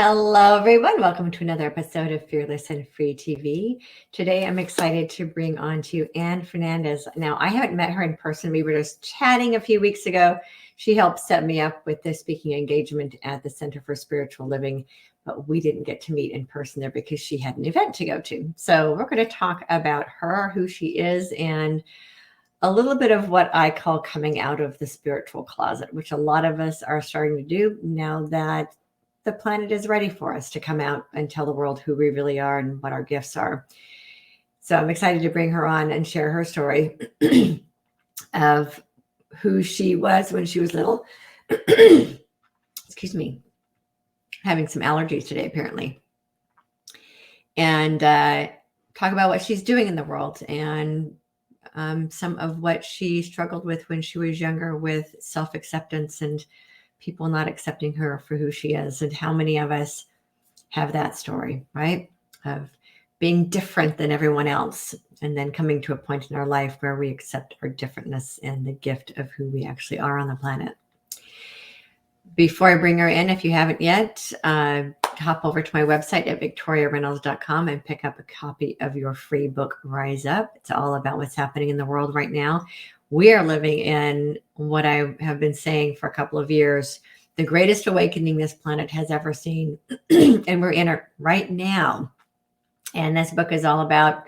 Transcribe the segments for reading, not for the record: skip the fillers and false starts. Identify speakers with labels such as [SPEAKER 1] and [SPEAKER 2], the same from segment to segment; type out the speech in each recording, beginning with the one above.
[SPEAKER 1] Hello, everyone. Welcome to another episode of Fearless and Free TV. Today, I'm excited to bring on to you Ann Fernandez. Now, I haven't met her in person. We were just chatting a few weeks ago. She helped set me up with the speaking engagement at the Center for Spiritual Living, but we didn't get to meet in person there because she had an event to go to. So we're going to talk about her, who she is, and a little bit of what I call coming out of the spiritual closet, which a lot of us are starting to do now that the planet is ready for us to come out and tell the world who we really are and what our gifts are. So I'm excited to bring her on and share her story of who she was when she was little. Excuse me. Having some allergies today, apparently. And talk about what she's doing in the world and some of what she struggled with when she was younger with self-acceptance and people not accepting her for who she is, and how many of us have that story, right? Of being different than everyone else and then coming to a point in our life where we accept our differentness and the gift of who we actually are on the planet. Before I bring her in, if you haven't yet, hop over to my website at victoriareynolds.com and pick up a copy of your free book, Rise Up. It's all about what's happening in the world right now. We are living in what I have been saying for a couple of years, the greatest awakening this planet has ever seen. And we're in it right now. And this book is all about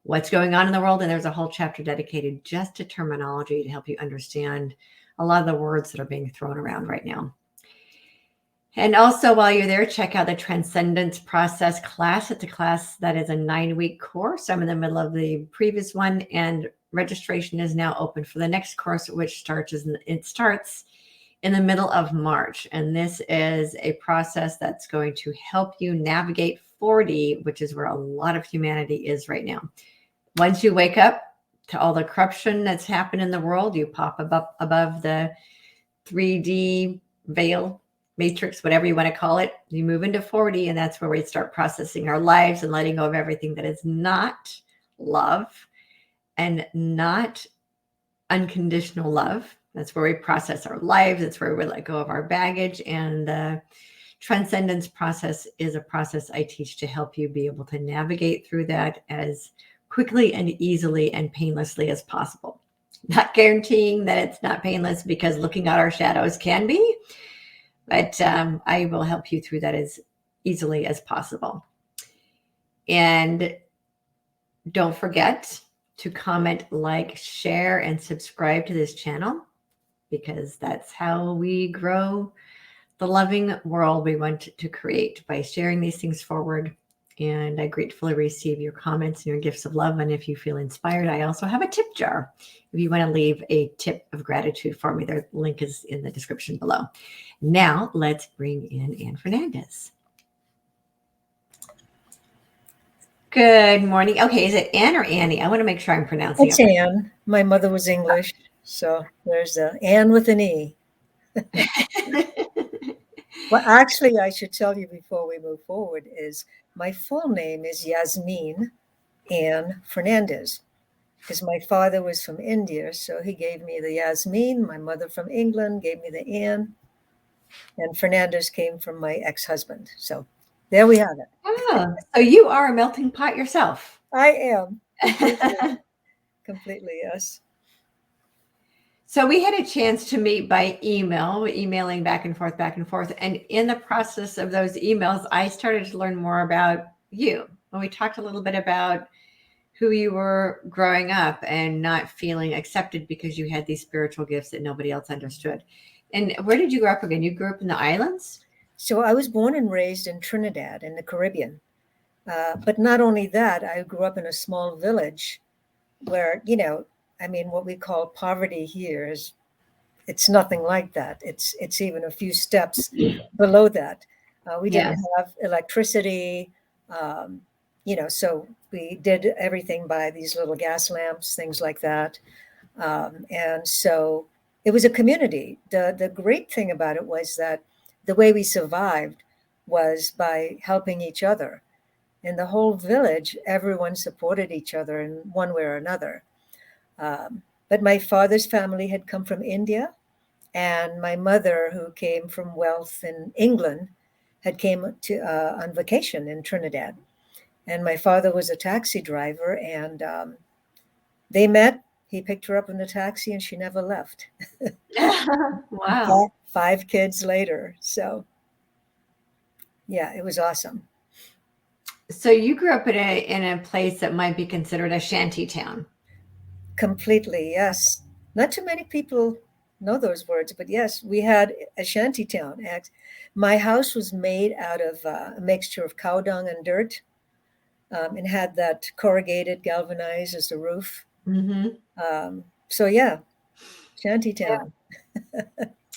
[SPEAKER 1] what's going on in the world. And there's a whole chapter dedicated just to terminology to help you understand a lot of the words that are being thrown around right now. And also, while you're there, check out the Transcendence Process class. It's a class that is a 9-week course. I'm in the middle of the previous one, and registration is now open for the next course, which starts in the middle of March. And this is a process that's going to help you navigate 40, which is where a lot of humanity is right now. Once you wake up to all the corruption that's happened in the world, you pop above the 3D veil, matrix, whatever you want to call it. You move into 40, and that's where we start processing our lives and letting go of everything that is not love and not unconditional love. That's where we process our lives. That's where we let go of our baggage. And the transcendence process is a process I teach to help you be able to navigate through that as quickly and easily and painlessly as possible. Not guaranteeing that it's not painless, because looking at our shadows can be, but I will help you through that as easily as possible. And don't forget to comment, like, share, and subscribe to this channel, because that's how we grow the loving world we want to create, by sharing these things forward. And I gratefully receive your comments and your gifts of love. And if you feel inspired, I also have a tip jar. If you want to leave a tip of gratitude for me, the link is in the description below. Now, let's bring in Ann Fernandez. Good morning. Okay, is it Ann or Annie? I want to make sure I'm pronouncing
[SPEAKER 2] it. It's Ann. My mother was English, so there's Ann with an E. Well, actually, I should tell you before we move forward is my full name is Yasmin Ann Fernandez, because my father was from India, so he gave me the Yasmin. My mother from England gave me the Ann, and Fernandez came from my ex-husband. So there we have it.
[SPEAKER 1] Oh, so you are a melting pot yourself.
[SPEAKER 2] I am. Completely, yes.
[SPEAKER 1] So we had a chance to meet by email, emailing back and forth. And in the process of those emails, I started to learn more about you. And we talked a little bit about who you were growing up and not feeling accepted because you had these spiritual gifts that nobody else understood. And where did you grow up again? You grew up in the islands?
[SPEAKER 2] So I was born and raised in Trinidad in the Caribbean. But not only that, I grew up in a small village where, what we call poverty here it's nothing like that. It's even a few steps below that. We didn't have electricity, so we did everything by these little gas lamps, things like that. And so it was a community. The great thing about it was that the way we survived was by helping each other. In the whole village, everyone supported each other in one way or another. But my father's family had come from India, and my mother, who came from wealth in England, had came to on vacation in Trinidad, and my father was a taxi driver, and they met. He picked her up in the taxi, and she never left.
[SPEAKER 1] Wow.
[SPEAKER 2] 5 kids later, so yeah, it was awesome.
[SPEAKER 1] So you grew up in a place that might be considered a shanty town.
[SPEAKER 2] Completely, yes. Not too many people know those words, but yes, we had a shanty town. My house was made out of a mixture of cow dung and dirt, and had that corrugated galvanized as the roof.
[SPEAKER 1] Hmm.
[SPEAKER 2] So yeah, shanty town.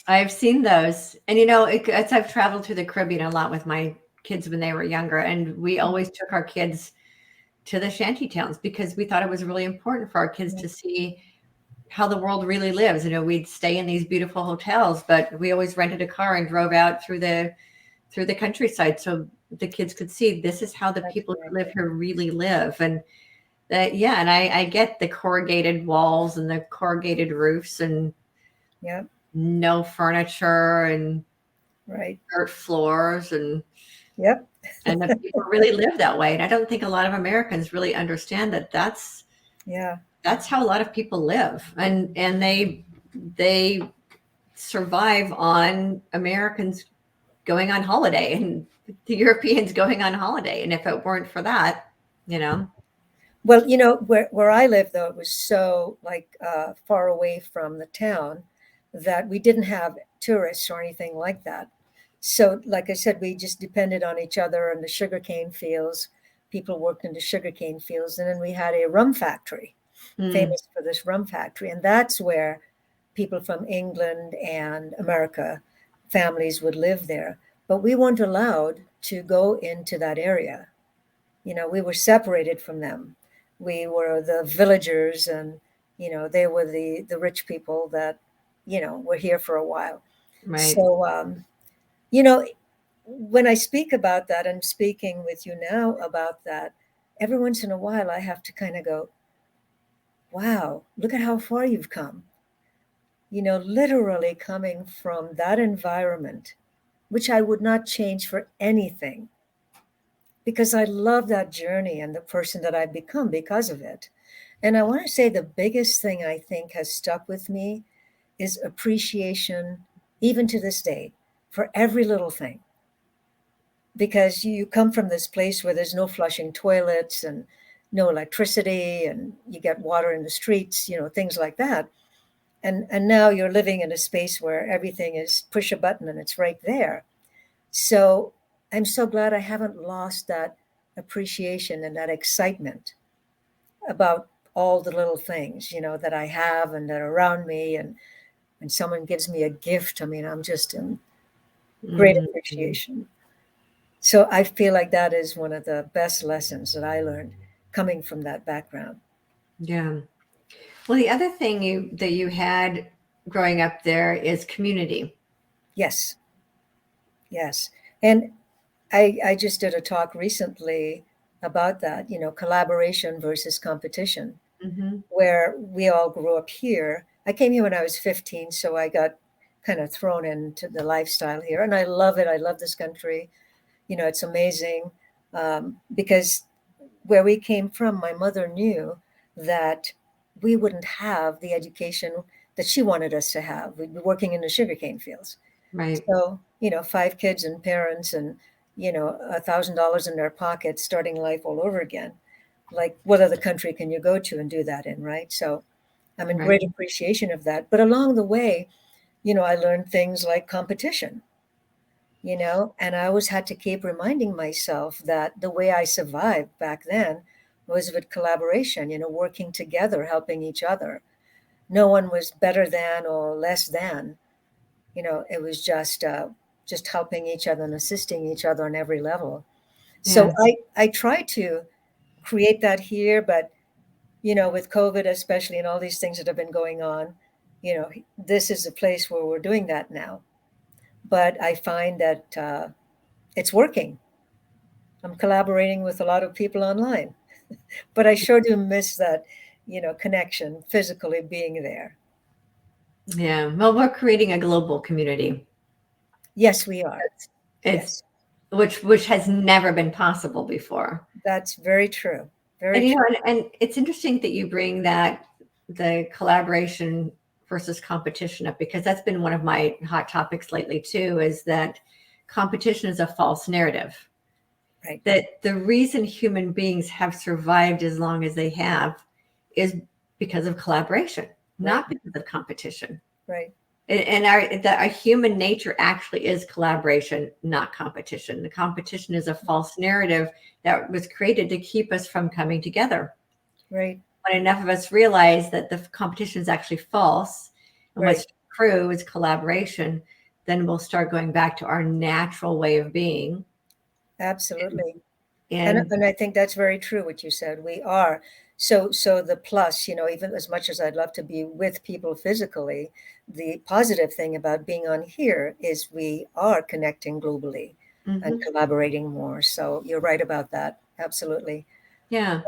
[SPEAKER 1] I've seen those, and you know, as I've traveled through the Caribbean a lot with my kids when they were younger, and we always took our kids to the shanty towns because we thought it was really important for our kids to see how the world really lives. You know, we'd stay in these beautiful hotels, but we always rented a car and drove out through the countryside so the kids could see this is how the
[SPEAKER 2] That's
[SPEAKER 1] people
[SPEAKER 2] right.
[SPEAKER 1] who live here really live. And that, yeah, and I get the corrugated walls and the corrugated roofs and
[SPEAKER 2] Yeah,
[SPEAKER 1] no furniture and
[SPEAKER 2] right.
[SPEAKER 1] dirt floors
[SPEAKER 2] Yep.
[SPEAKER 1] and the people really live that way. And I don't think a lot of Americans really understand that
[SPEAKER 2] Yeah.
[SPEAKER 1] that's how a lot of people live. And they survive on Americans going on holiday and the Europeans going on holiday. And if it weren't for that, you know.
[SPEAKER 2] Well, where I live, though, it was so like far away from the town that we didn't have tourists or anything like that. So, like I said, we just depended on each other and the sugarcane fields. People worked in the sugarcane fields, and then we had a rum factory,
[SPEAKER 1] Mm,
[SPEAKER 2] famous for this rum factory, and that's where people from England and America, families would live there. But we weren't allowed to go into that area. We were separated from them. We were the villagers, and they were the rich people that were here for a while.
[SPEAKER 1] right.
[SPEAKER 2] So you know when I speak about that, I'm speaking with you now about that. Every once in a while I have to kind of go, wow, look at how far you've come. Literally coming from that environment, which I would not change for anything, because I love that journey and the person that I've become because of it. And I want to say the biggest thing I think has stuck with me is appreciation, even to this day, for every little thing. Because you come from this place where there's no flushing toilets and no electricity, and you get water in the streets, things like that. And now you're living in a space where everything is push a button and it's right there. So I'm so glad I haven't lost that appreciation and that excitement about all the little things, that I have and that are around me. And when someone gives me a gift, I mean, I'm just in great
[SPEAKER 1] Mhm.
[SPEAKER 2] appreciation. So I feel like that is one of the best lessons that I learned coming from that background.
[SPEAKER 1] Yeah. Well, the other thing you had growing up there is community.
[SPEAKER 2] Yes, yes. And I just did a talk recently about that, collaboration versus competition,
[SPEAKER 1] Hmm.
[SPEAKER 2] where we all grew up here. I came here when I was 15, so I got kind of thrown into the lifestyle here, and I love it. I love this country. It's amazing, because where we came from, my mother knew that we wouldn't have the education that she wanted us to have. We'd be working in the sugarcane fields.
[SPEAKER 1] Right.
[SPEAKER 2] So, 5 kids and parents and, $1,000 in their pockets, starting life all over again. Like, what other country can you go to and do that in, right? So I'm in
[SPEAKER 1] Right.
[SPEAKER 2] great appreciation of that. But along the way, I learned things like competition, and I always had to keep reminding myself that the way I survived back then was with collaboration, working together, helping each other. No one was better than or less than. It was just helping each other and assisting each other on every level. So
[SPEAKER 1] Yeah.
[SPEAKER 2] I try to create that here, but with COVID especially and all these things that have been going on, this is a place where we're doing that now. But I find that it's working. I'm collaborating with a lot of people online, but I sure do miss that, connection, physically being there.
[SPEAKER 1] Yeah. Well, we're creating a global community.
[SPEAKER 2] Yes, we are.
[SPEAKER 1] It's
[SPEAKER 2] Yes.
[SPEAKER 1] which has never been possible before.
[SPEAKER 2] That's very true. Very
[SPEAKER 1] And
[SPEAKER 2] true.
[SPEAKER 1] and it's interesting that you bring that the collaboration versus competition up, because that's been one of my hot topics lately too, is that competition is a false narrative.
[SPEAKER 2] Right.
[SPEAKER 1] That the reason human beings have survived as long as they have is because of collaboration, not
[SPEAKER 2] Right.
[SPEAKER 1] because of competition.
[SPEAKER 2] Right.
[SPEAKER 1] And our human nature actually is collaboration, not competition. The competition is a false narrative that was created to keep us from coming together.
[SPEAKER 2] Right.
[SPEAKER 1] When enough of us realize that the competition is actually false and
[SPEAKER 2] Right.
[SPEAKER 1] what's true is collaboration, then we'll start going back to our natural way of being.
[SPEAKER 2] Absolutely.
[SPEAKER 1] And
[SPEAKER 2] And I think that's very true what you said. We are. So the plus, even as much as I'd love to be with people physically, the positive thing about being on here is we are connecting globally and
[SPEAKER 1] mhm,
[SPEAKER 2] collaborating more. So you're right about that. Absolutely.
[SPEAKER 1] yeah,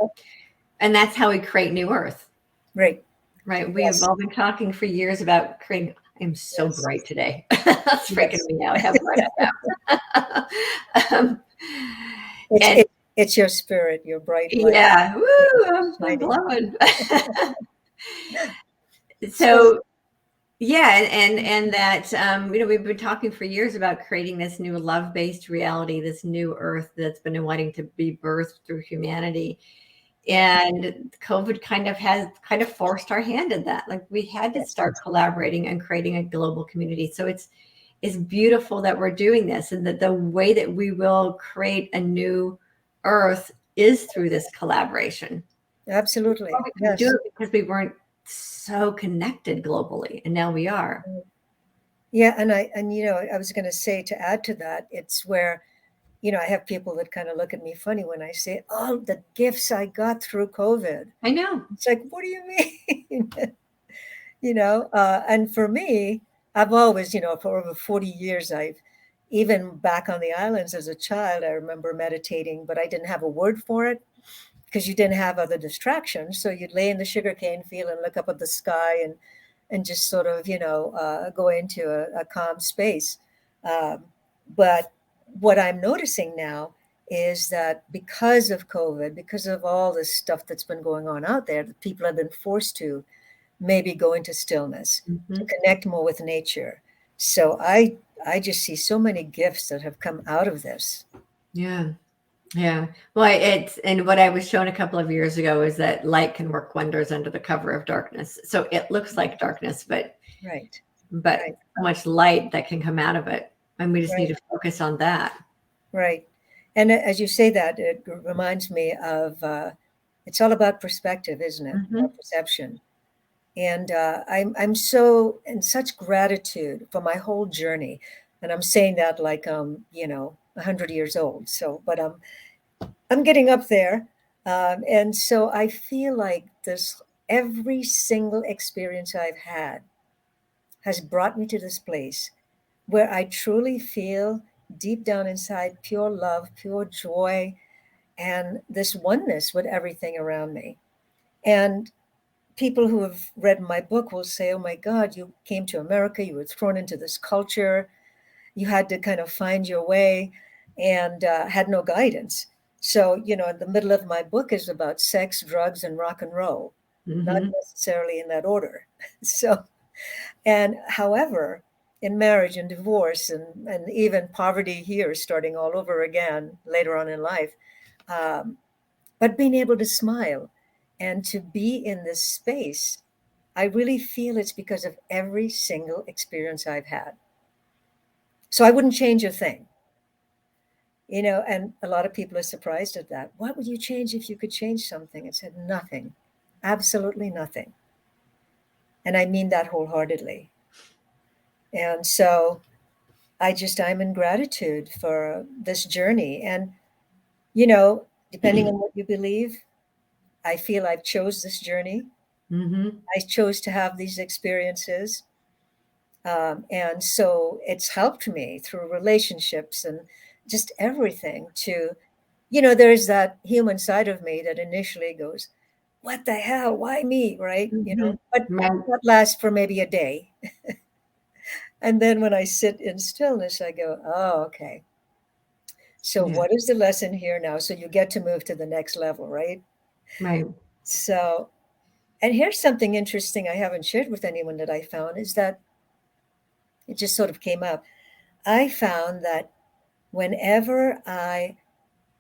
[SPEAKER 1] and that's how we create New Earth,
[SPEAKER 2] Right.
[SPEAKER 1] right? We have
[SPEAKER 2] Yes.
[SPEAKER 1] all been talking for years about creating. I'm so
[SPEAKER 2] Yes.
[SPEAKER 1] bright today. That's freaking
[SPEAKER 2] Yes.
[SPEAKER 1] me out how bright I am.
[SPEAKER 2] It's
[SPEAKER 1] And
[SPEAKER 2] it, it's your spirit, your bright light
[SPEAKER 1] yeah, woo, I'm
[SPEAKER 2] shining.
[SPEAKER 1] glowing.
[SPEAKER 2] So
[SPEAKER 1] So yeah, and that we've been talking for years about creating this new love-based reality, this new Earth that's been wanting to be birthed through humanity. And COVID kind of forced our hand in that. Like we had to
[SPEAKER 2] yes,
[SPEAKER 1] start collaborating and creating a global community. So it's beautiful that we're doing this, and that the way that we will create a new Earth is through this collaboration. Before
[SPEAKER 2] absolutely.
[SPEAKER 1] we couldn't do
[SPEAKER 2] Yes.
[SPEAKER 1] it because we weren't so connected globally, and now we are.
[SPEAKER 2] Yeah, I was going to say to add to that, it's where I have people that kind of look at me funny when I say, "Oh, the gifts I got through COVID."
[SPEAKER 1] I know.
[SPEAKER 2] It's like, what do you mean? And for me, I've always, for over 40 years, I've even back on the islands as a child, I remember meditating, but I didn't have a word for it because you didn't have other distractions. So you'd lay in the sugarcane field and look up at the sky and just sort of, go into a calm space. Um, but what I'm noticing now is that because of COVID, because of all this stuff that's been going on out there, that people have been forced to maybe go into stillness, to
[SPEAKER 1] Mhm.
[SPEAKER 2] connect more with nature. So I just see so many gifts that have come out of this.
[SPEAKER 1] Yeah. Yeah. Well, it's and what I was shown a couple of years ago is that light can work wonders under the cover of darkness. So it looks like darkness,
[SPEAKER 2] Right,
[SPEAKER 1] but
[SPEAKER 2] right,
[SPEAKER 1] so much light that can come out of it. And we just need
[SPEAKER 2] right,
[SPEAKER 1] to focus on that.
[SPEAKER 2] right. And as you say that, it reminds me of it's all about perspective, isn't it? Our
[SPEAKER 1] Hmm.
[SPEAKER 2] perception. And I'm so in such gratitude for my whole journey. And I'm saying that like 100 years old. So, but I'm getting up there. And so I feel like this every single experience I've had has brought me to this place where I truly feel deep down inside pure love, pure joy, and this oneness with everything around me. And people who have read my book will say, oh my God, you came to America, you were thrown into this culture, you had to kind of find your way and had no guidance. So, in the middle of my book is about sex, drugs, and rock and roll, not
[SPEAKER 1] Hmm.
[SPEAKER 2] necessarily in that order. So, and however, in marriage and divorce and even poverty here, starting all over again later on in life, um, but being able to smile and to be in this space, I really feel it's because of every single experience I've had. So I wouldn't change a thing. And a lot of people are surprised at that. What would you change if you could change something? I said, nothing, absolutely nothing. And I mean that wholeheartedly. And so I'm in gratitude for this journey. And, depending on what you believe, I feel I've chose this journey.
[SPEAKER 1] Hmm.
[SPEAKER 2] I chose to have these experiences. And so it's helped me through relationships and just everything there's that human side of me that initially goes, what the hell? Why me? Right.
[SPEAKER 1] Hmm.
[SPEAKER 2] But
[SPEAKER 1] Right.
[SPEAKER 2] that lasts for maybe a day. And then when I sit in stillness, I go, oh, okay. So
[SPEAKER 1] Yeah.
[SPEAKER 2] what is the lesson here now? So you get to move to the next level, right?
[SPEAKER 1] Right.
[SPEAKER 2] So, and here's something interesting I haven't shared with anyone that I found is that it just sort of came up. I found that whenever I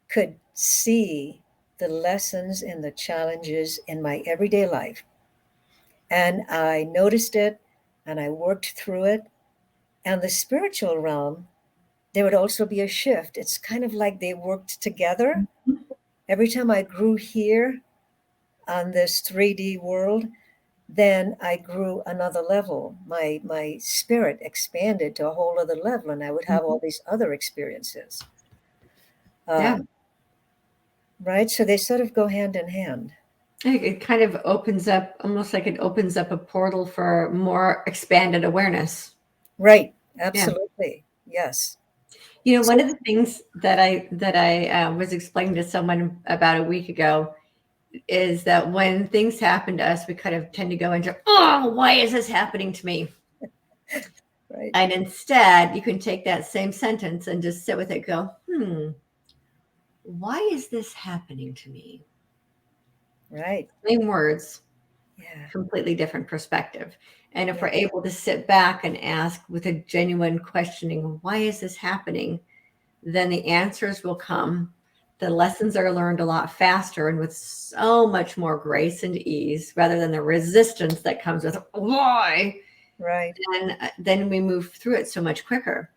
[SPEAKER 2] could see the lessons and the challenges in my everyday life, and I noticed it and I worked through it, and the spiritual realm, there would also be a shift. It's kind of like they worked together.
[SPEAKER 1] Mhm.
[SPEAKER 2] Every time I grew here on this 3D world, then I grew another level. My spirit expanded to a whole other level, and I would have all these other experiences.
[SPEAKER 1] Yeah.
[SPEAKER 2] Um, right? So they sort of go hand in hand.
[SPEAKER 1] It kind of opens up, almost like it opens up a portal for more expanded awareness.
[SPEAKER 2] Right.
[SPEAKER 1] Yeah.
[SPEAKER 2] Absolutely. Yes.
[SPEAKER 1] One
[SPEAKER 2] So,
[SPEAKER 1] of the things that I was explaining to someone about a week ago is that when things happen to us, we kind of tend to go into, oh, why is this happening to me?
[SPEAKER 2] right.
[SPEAKER 1] And instead, you can take that same sentence and just sit with it, go, why is this happening to me?
[SPEAKER 2] Right.
[SPEAKER 1] Same words,
[SPEAKER 2] Yeah.
[SPEAKER 1] completely different perspective. And if
[SPEAKER 2] Yeah.
[SPEAKER 1] we're able to sit back and ask with a genuine questioning, why is this happening? Then the answers will come. The lessons are learned a lot faster and with so much more grace and ease rather than the resistance that comes with why.
[SPEAKER 2] Right.
[SPEAKER 1] And then we move through it so much quicker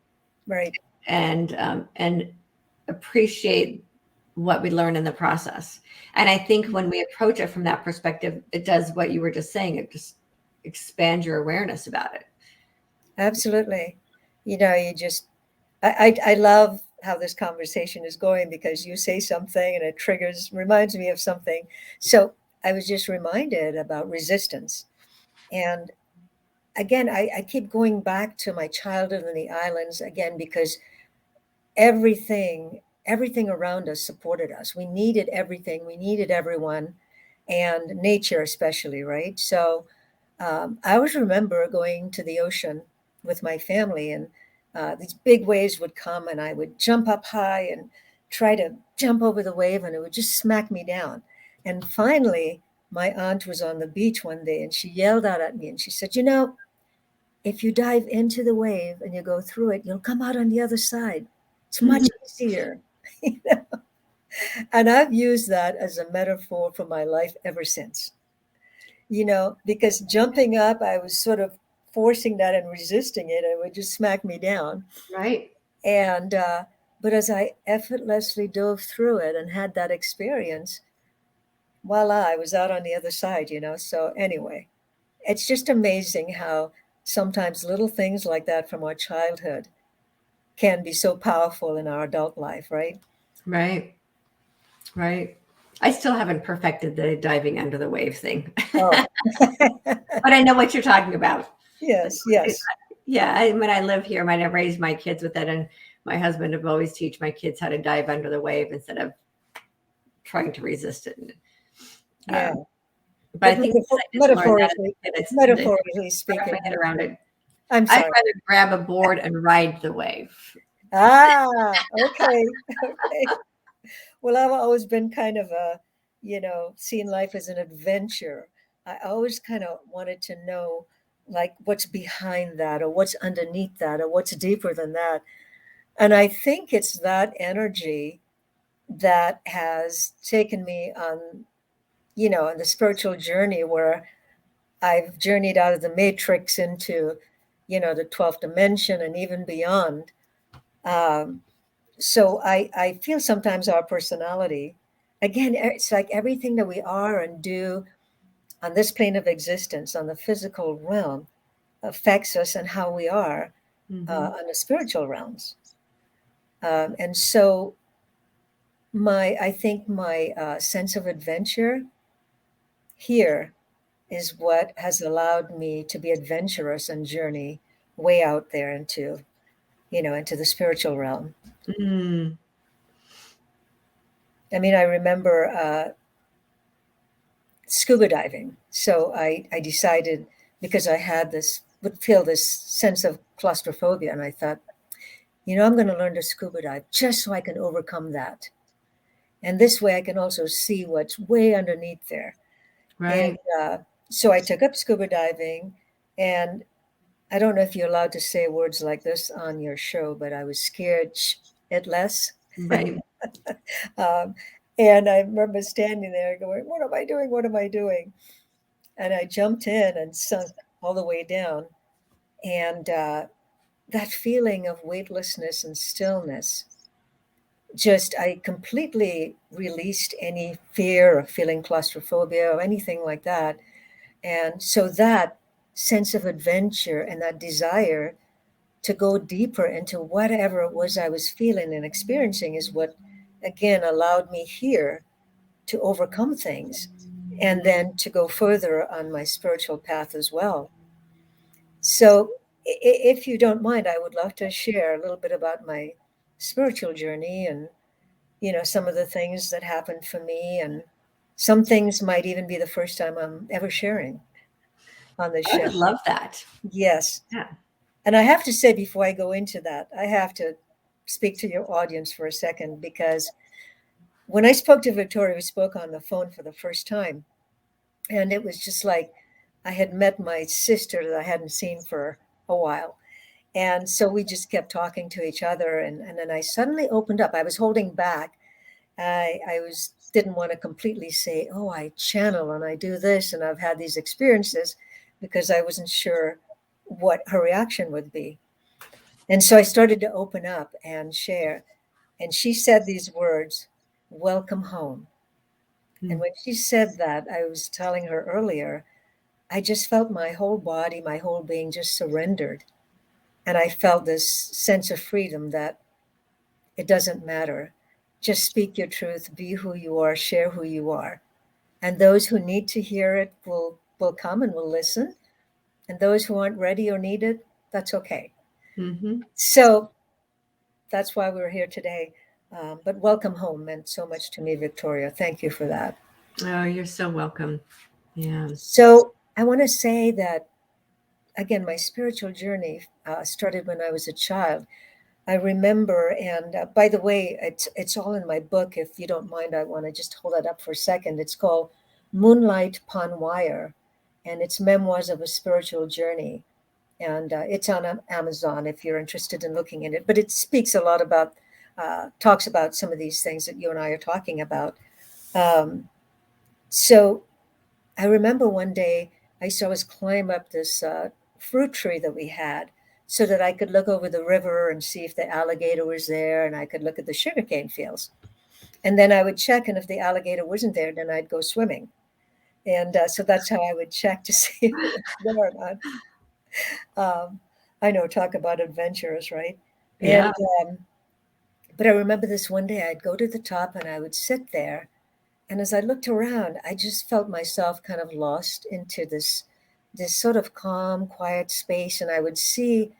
[SPEAKER 2] Right.
[SPEAKER 1] and appreciate what we learn in the process. And I think when we approach it from that perspective, it does what you were just saying. It just expands your awareness about it.
[SPEAKER 2] Absolutely. You just, I love how this conversation is going because you say something and it reminds me of something. So I was just reminded about resistance. And again, I keep going back to my childhood in the islands again because everything around us supported us. We needed everything. We needed everyone, and nature especially, right? So I always remember going to the ocean with my family, and these big waves would come, and I would jump up high and try to jump over the wave, and it would just smack me down. And finally, my aunt was on the beach one day, and she yelled out at me, and she said, if you dive into the wave and you go through it, you'll come out on the other side. It's much easier. You know? And I've used that as a metaphor for my life ever since. Because jumping up, I was sort of forcing that and resisting it, and it would just smack me down.
[SPEAKER 1] Right.
[SPEAKER 2] And, but as I effortlessly dove through it and had that experience, voila, I was out on the other side. So, anyway, it's just amazing how sometimes little things like that from our childhood can be so powerful in our adult life, right?
[SPEAKER 1] Right. Right. I still haven't perfected the diving under the wave thing,
[SPEAKER 2] Oh,
[SPEAKER 1] but I know what you're talking about.
[SPEAKER 2] yes, yes.
[SPEAKER 1] Yeah, when I live here, I raised my kids with it, and my husband have always teach my kids how to dive under the wave instead of trying to resist it.
[SPEAKER 2] Yeah.
[SPEAKER 1] But I
[SPEAKER 2] But
[SPEAKER 1] think I just learned that as
[SPEAKER 2] metaphorically,
[SPEAKER 1] a kid. It's
[SPEAKER 2] metaphorically
[SPEAKER 1] wrap my
[SPEAKER 2] speaking,
[SPEAKER 1] head around it.
[SPEAKER 2] I'm
[SPEAKER 1] I'd
[SPEAKER 2] sorry.
[SPEAKER 1] rather grab a board and ride the wave.
[SPEAKER 2] Ah, okay. Okay. Well, I've always been kind of seeing life as an adventure. I always kind of wanted to know like what's behind that or what's underneath that or what's deeper than that. And I think it's that energy that has taken me on the spiritual journey where I've journeyed out of the matrix into the 12th dimension and even beyond. Um, so I feel sometimes our personality, again, it's like everything that we are and do on this plane of existence, on the physical realm, affects us and how we are
[SPEAKER 1] Mm-hmm.
[SPEAKER 2] on the spiritual realms. And so I think my sense of adventure here is what has allowed me to be adventurous and journey way out there into the spiritual realm.
[SPEAKER 1] Mm,
[SPEAKER 2] I mean, I remember scuba diving. So I decided because I would feel this sense of claustrophobia, and I thought, I'm going to learn to scuba dive just so I can overcome that. And this way I can also see what's way underneath there. And
[SPEAKER 1] Right.
[SPEAKER 2] so I took up scuba diving, and I don't know if you're allowed to say words like this on your show, but I was scared at less.
[SPEAKER 1] Right.
[SPEAKER 2] Um, and I remember standing there going, what am I doing? What am I doing? And I jumped in and sunk all the way down. And that feeling of weightlessness and stillness, just I completely released any fear of feeling claustrophobia or anything like that. And so that sense of adventure and that desire to go deeper into whatever it was I was feeling and experiencing is what, again, allowed me here to overcome things and then to go further on my spiritual path as well. So, if you don't mind, I would love to share a little bit about my spiritual journey and, some of the things that happened for me. And some things might even be the first time I'm ever sharing on this
[SPEAKER 1] I
[SPEAKER 2] show.
[SPEAKER 1] would love that.
[SPEAKER 2] Yes.
[SPEAKER 1] Yeah.
[SPEAKER 2] And I have to say, before I go into that, I have to speak to your audience for a second, because when I spoke to Victoria, we spoke on the phone for the first time. And it was just like I had met my sister that I hadn't seen for a while. And so we just kept talking to each other. And then I suddenly opened up. I was holding back. I didn't want to completely say, oh, I channel and I do this and I've had these experiences, because I wasn't sure what her reaction would be. And so I started to open up and share. And she said these words, welcome home. And
[SPEAKER 1] Mm.
[SPEAKER 2] when she said that, I was telling her earlier, I just felt my whole body, my whole being just surrendered. And I felt this sense of freedom that it doesn't matter. Just speak your truth, be who you are, share who you are. And those who need to hear it will come and will listen. And those who aren't ready or need it, that's okay.
[SPEAKER 1] Mm-hmm.
[SPEAKER 2] So that's why we're here today. But welcome home meant so much to me, Victoria. Thank you for that.
[SPEAKER 1] Oh, you're so welcome. Yeah.
[SPEAKER 2] So I want to say that, again, my spiritual journey started when I was a child. I remember, and by the way, it's all in my book. If you don't mind, I want to just hold it up for a second. It's called Moonlight Pon Wire, and it's Memoirs of a Spiritual Journey. And it's on Amazon if you're interested in looking at it. But it speaks a lot about, talks about some of these things that you and I are talking about. Um, so I remember one day I used to always climb up this fruit tree that we had so that I could look over the river and see if the alligator was there, and I could look at the sugarcane fields. And then I would check, and if the alligator wasn't there, then I'd go swimming. And so that's how I would check to see if it was there or not. I know, talk about adventures, right?
[SPEAKER 1] Yeah.
[SPEAKER 2] And but I remember this one day I'd go to the top and I would sit there, and as I looked around, I just felt myself kind of lost into this sort of calm, quiet space, and I would see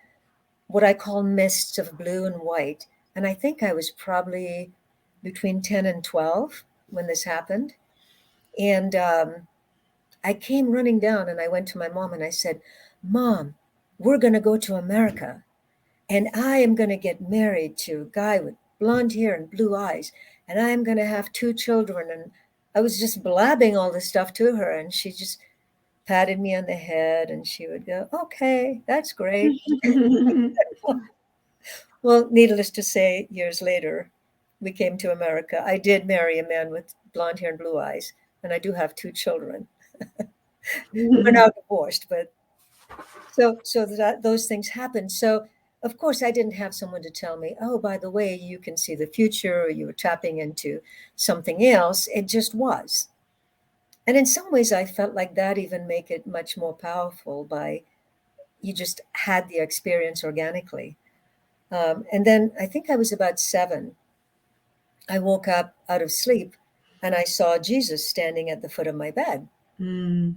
[SPEAKER 2] what I call mists of blue and white. And I think I was probably between 10 and 12 when this happened. And I came running down and I went to my mom and I said, Mom, we're going to go to America, and I am going to get married to a guy with blonde hair and blue eyes, and I am going to have two children. And I was just blabbing all this stuff to her, and she just patted me on the head and she would go, okay, that's great. Well, needless to say, years later, we came to America. I did marry a man with blonde hair and blue eyes, and I do have two children. We're now divorced, but so that those things happen. So of course I didn't have someone to tell me, oh, by the way, you can see the future, or you were tapping into something else. It just was. And in some ways I felt like that even make it much more powerful, by you just had the experience organically. And then I think I was about 7. I woke up out of sleep and I saw Jesus standing at the foot of my bed.
[SPEAKER 1] Mm.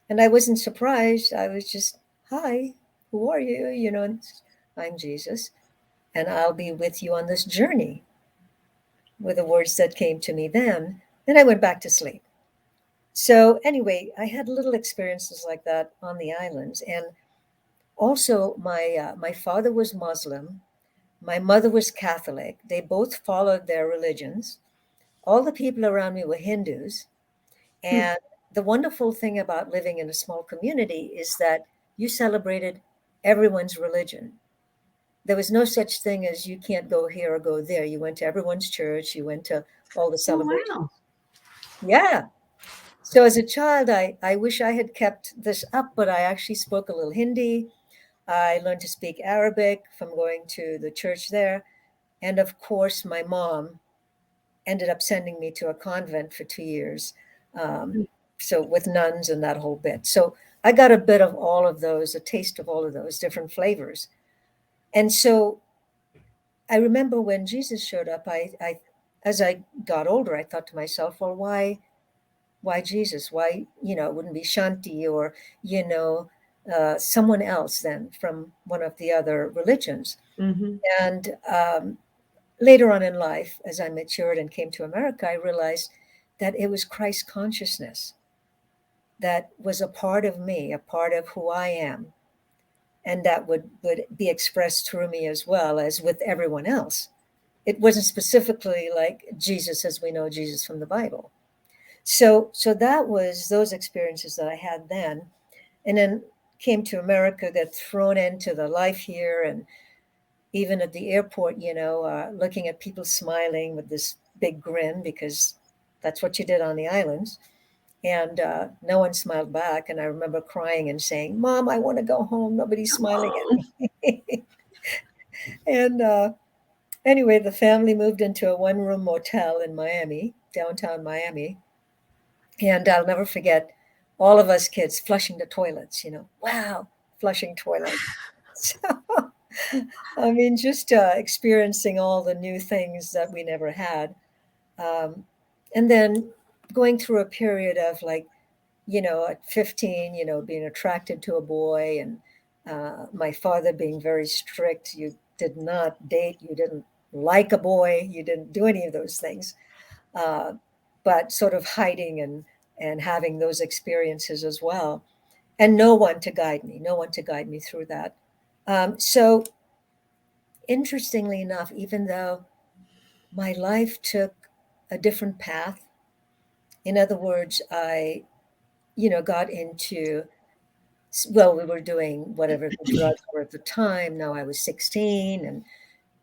[SPEAKER 2] And I wasn't surprised. I was just, hi, who are you? I'm Jesus, and I'll be with you on this journey, were the words that came to me then. Then I went back to sleep. So anyway, I had little experiences like that on the islands. And also my father was Muslim, My mother was Catholic. They both followed their religions. All the people around me were Hindus.
[SPEAKER 1] Hmm.
[SPEAKER 2] And the wonderful thing about living in a small community is that you celebrated everyone's religion. There was no such thing as you can't go here or go there. You went to everyone's church, you went to all the
[SPEAKER 1] Oh,
[SPEAKER 2] celebrations.
[SPEAKER 1] wow.
[SPEAKER 2] Yeah. So as a child, I wish I had kept this up, but I actually spoke a little Hindi. I learned to speak Arabic from going to the church there. And of course, my mom ended up sending me to a convent for 2 years. Um, so with nuns and that whole bit. So I got a bit of all of those, a taste of all of those different flavors. And so I remember when Jesus showed up, as I got older, I thought to myself, well, why Jesus? Why, it wouldn't be Shanti or, someone else then from one of the other religions.
[SPEAKER 1] Hmm.
[SPEAKER 2] And later on in life, as I matured and came to America, I realized that it was Christ consciousness that was a part of me, a part of who I am, and that would be expressed through me as well as with everyone else. It wasn't specifically like Jesus as we know Jesus from the Bible. So that was those experiences that I had then, and then came to America, got thrown into the life here, and even at the airport, looking at people smiling with this big grin because that's what you did on the islands. And no one smiled back. And I remember crying and saying, Mom, I want to go home. Nobody's smiling
[SPEAKER 1] Oh.
[SPEAKER 2] at me. And anyway, the family moved into a one-room motel in Miami, downtown Miami. And I'll never forget all of us kids flushing the toilets, wow, flushing toilets. So, I mean, just experiencing all the new things that we never had. Um, and then going through a period of like, at 15, being attracted to a boy, and my father being very strict. You did not date, you didn't like a boy, you didn't do any of those things. Uh, but sort of hiding and having those experiences as well. And no one to guide me through that. So interestingly enough, even though my life took a different path, in other words, I, got into, well, we were doing whatever the drugs were at the time. Now I was 16. And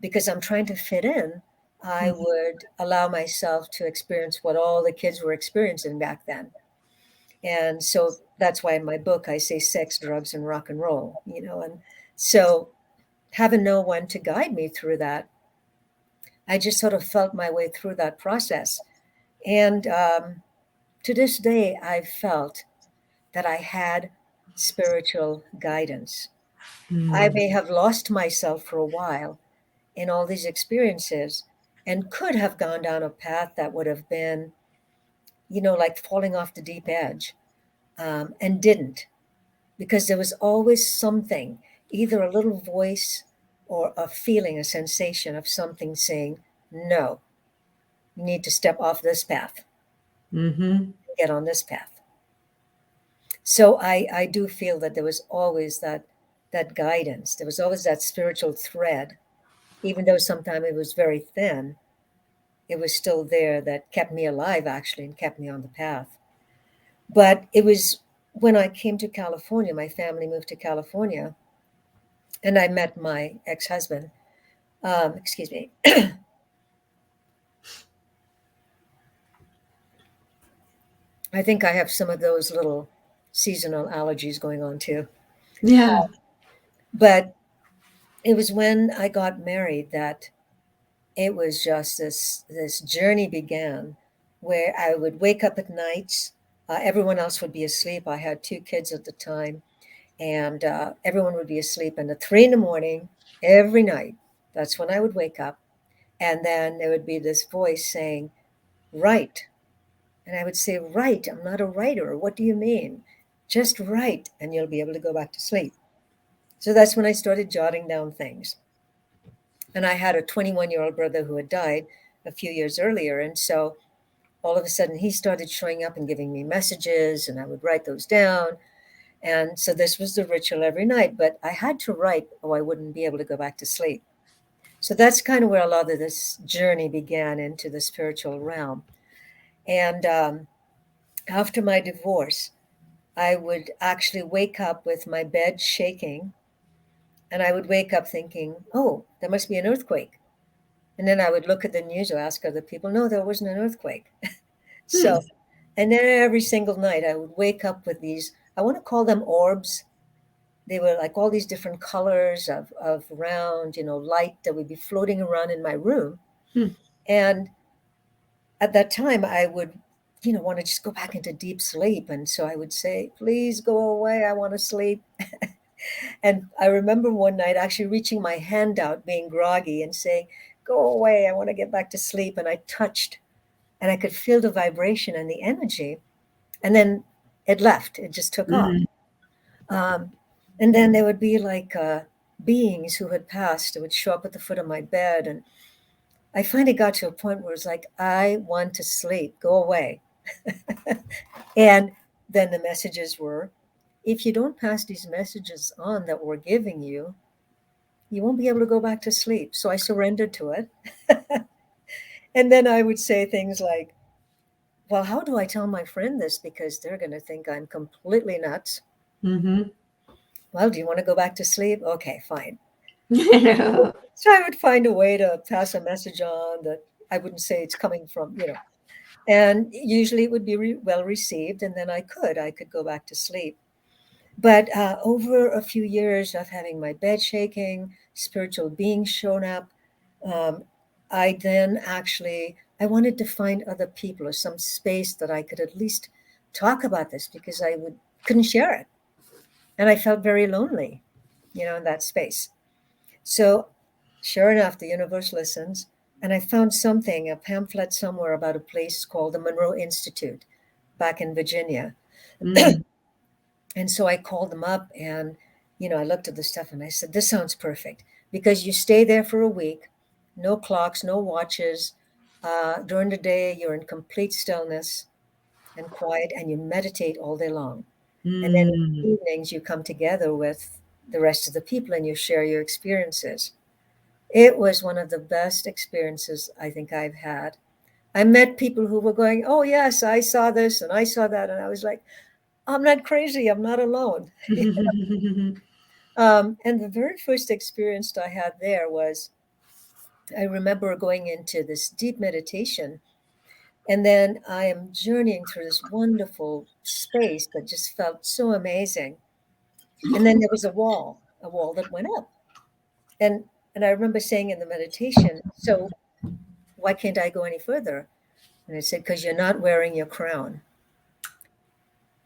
[SPEAKER 2] because I'm trying to fit in, I
[SPEAKER 1] Mhm.
[SPEAKER 2] would allow myself to experience what all the kids were experiencing back then. And so that's why in my book I say sex, drugs, and rock and roll, and so having no one to guide me through that, I just sort of felt my way through that process. And to this day, I've felt that I had spiritual guidance. I
[SPEAKER 1] Mm.
[SPEAKER 2] may have lost myself for a while in all these experiences and could have gone down a path that would have been, like falling off the deep edge, and didn't, because there was always something, either a little voice or a feeling, a sensation of something saying, no, you need to step off this path,
[SPEAKER 1] Mhm.
[SPEAKER 2] get on this path. So I do feel that there was always that guidance. There was always that spiritual thread, even though sometimes it was very thin. It was still there that kept me alive, actually, and kept me on the path. But it was when I came to California, my family moved to California, and I met my ex-husband. Excuse me. I think I have some of those little seasonal allergies going on too.
[SPEAKER 1] Yeah.
[SPEAKER 2] But it was when I got married that it was just this journey began, where I would wake up at nights. Everyone else would be asleep. I had two kids at the time, and everyone would be asleep. And at 3 in the morning, every night, that's when I would wake up. And then there would be this voice saying, "Write." And I would say, "Write? I'm not a writer. What do you mean?" "Just write, and you'll be able to go back to sleep." So that's when I started jotting down things. And I had a 21-year-old brother who had died a few years earlier. And so all of a sudden he started showing up and giving me messages, and I would write those down. And so this was the ritual every night. But I had to write or I wouldn't be able to go back to sleep. So that's kind of where a lot of this journey began into the spiritual realm. And after my divorce, I would actually wake up with my bed shaking, and I would wake up thinking, oh, there must be an earthquake. And then I would look at the news or ask other people, no, there wasn't an earthquake.
[SPEAKER 1] Hmm.
[SPEAKER 2] So, and then every single night I would wake up with these, I want to call them orbs. They were like all these different colors of round, light that would be floating around in my room.
[SPEAKER 1] Hmm.
[SPEAKER 2] And at that time, I would, want to just go back into deep sleep. And so I would say, please go away. I want to sleep. And I remember one night actually reaching my hand out, being groggy, and saying, go away. I want to get back to sleep. And I touched and I could feel the vibration and the energy. And then it left, it just took off.
[SPEAKER 1] Mm.
[SPEAKER 2] Um, and then there would be like beings who had passed that would show up at the foot of my bed. And I finally got to a point where it's like, I want to sleep, go away. And then the messages were, if you don't pass these messages on that we're giving you, you won't be able to go back to sleep. So I surrendered to it. And then I would say things like, well, how do I tell my friend this? Because they're going to think I'm completely nuts.
[SPEAKER 1] Mm-hmm.
[SPEAKER 2] Well, do you want to go back to sleep? Okay, fine.
[SPEAKER 1] Yeah.
[SPEAKER 2] So I would find a way to pass a message on that I wouldn't say it's coming from. And usually it would be well received, and then I could go back to sleep. But over a few years of having my bed shaking, spiritual beings shown up, um, I then actually I wanted to find other people or some space that I could at least talk about this because I couldn't share it, and I felt very lonely, in that space. So, sure enough, the universe listens, and I found something, a pamphlet somewhere about a place called the Monroe Institute back in Virginia.
[SPEAKER 1] Mm.
[SPEAKER 2] And so I called them up and, I looked at the stuff and I said, this sounds perfect because you stay there for a week, no clocks, no watches. During the day, you're in complete stillness and quiet and you meditate all day long. And then in the
[SPEAKER 1] Mm.
[SPEAKER 2] evenings, you come together with the rest of the people and you share your experiences. It was one of the best experiences I think I've had. I met people who were going, oh, yes, I saw this and I saw that. And I was like, I'm not crazy. I'm not alone. And the very first experience I had there was I remember going into this deep meditation, and then I am journeying through this wonderful space that just felt so amazing. And then there was a wall that went up. And I remember saying in the meditation, so why can't I go any further? And it said, because you're not wearing your crown.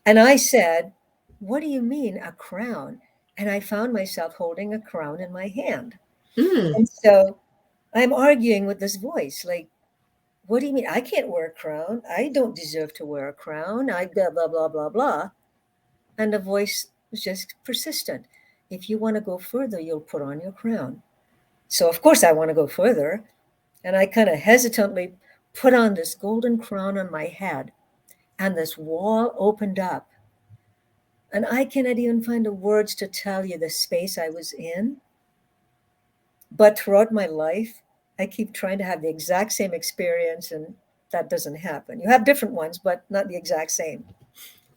[SPEAKER 2] And I said, what do you mean a crown? And I found myself holding a crown in my hand.
[SPEAKER 1] Mm.
[SPEAKER 2] And so I'm arguing with this voice, like, what do you mean? I can't wear a crown. I don't deserve to wear a crown. I blah, blah, blah, blah, blah. And the voice was just persistent. If you want to go further, you'll put on your crown. So, of course, I want to go further. And I kind of hesitantly put on this golden crown on my head. And this wall opened up. And I cannot even find the words to tell you the space I was in. But throughout my life, I keep trying to have the exact same experience, and that doesn't happen. You have different ones, but not the exact same.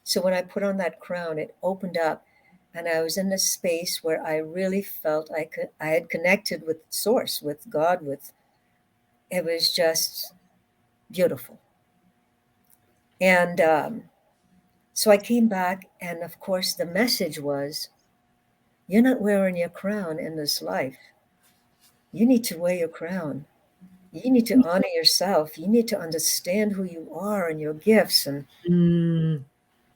[SPEAKER 2] So when I put on that crown, it opened up, and I was in this space where I really felt I had connected with Source, with God, with it was just beautiful. And so I came back, and of course, the message was, "You're not wearing your crown in this life. You need to wear your crown. You need to honor yourself. You need to understand who you are and your gifts."
[SPEAKER 1] Mm.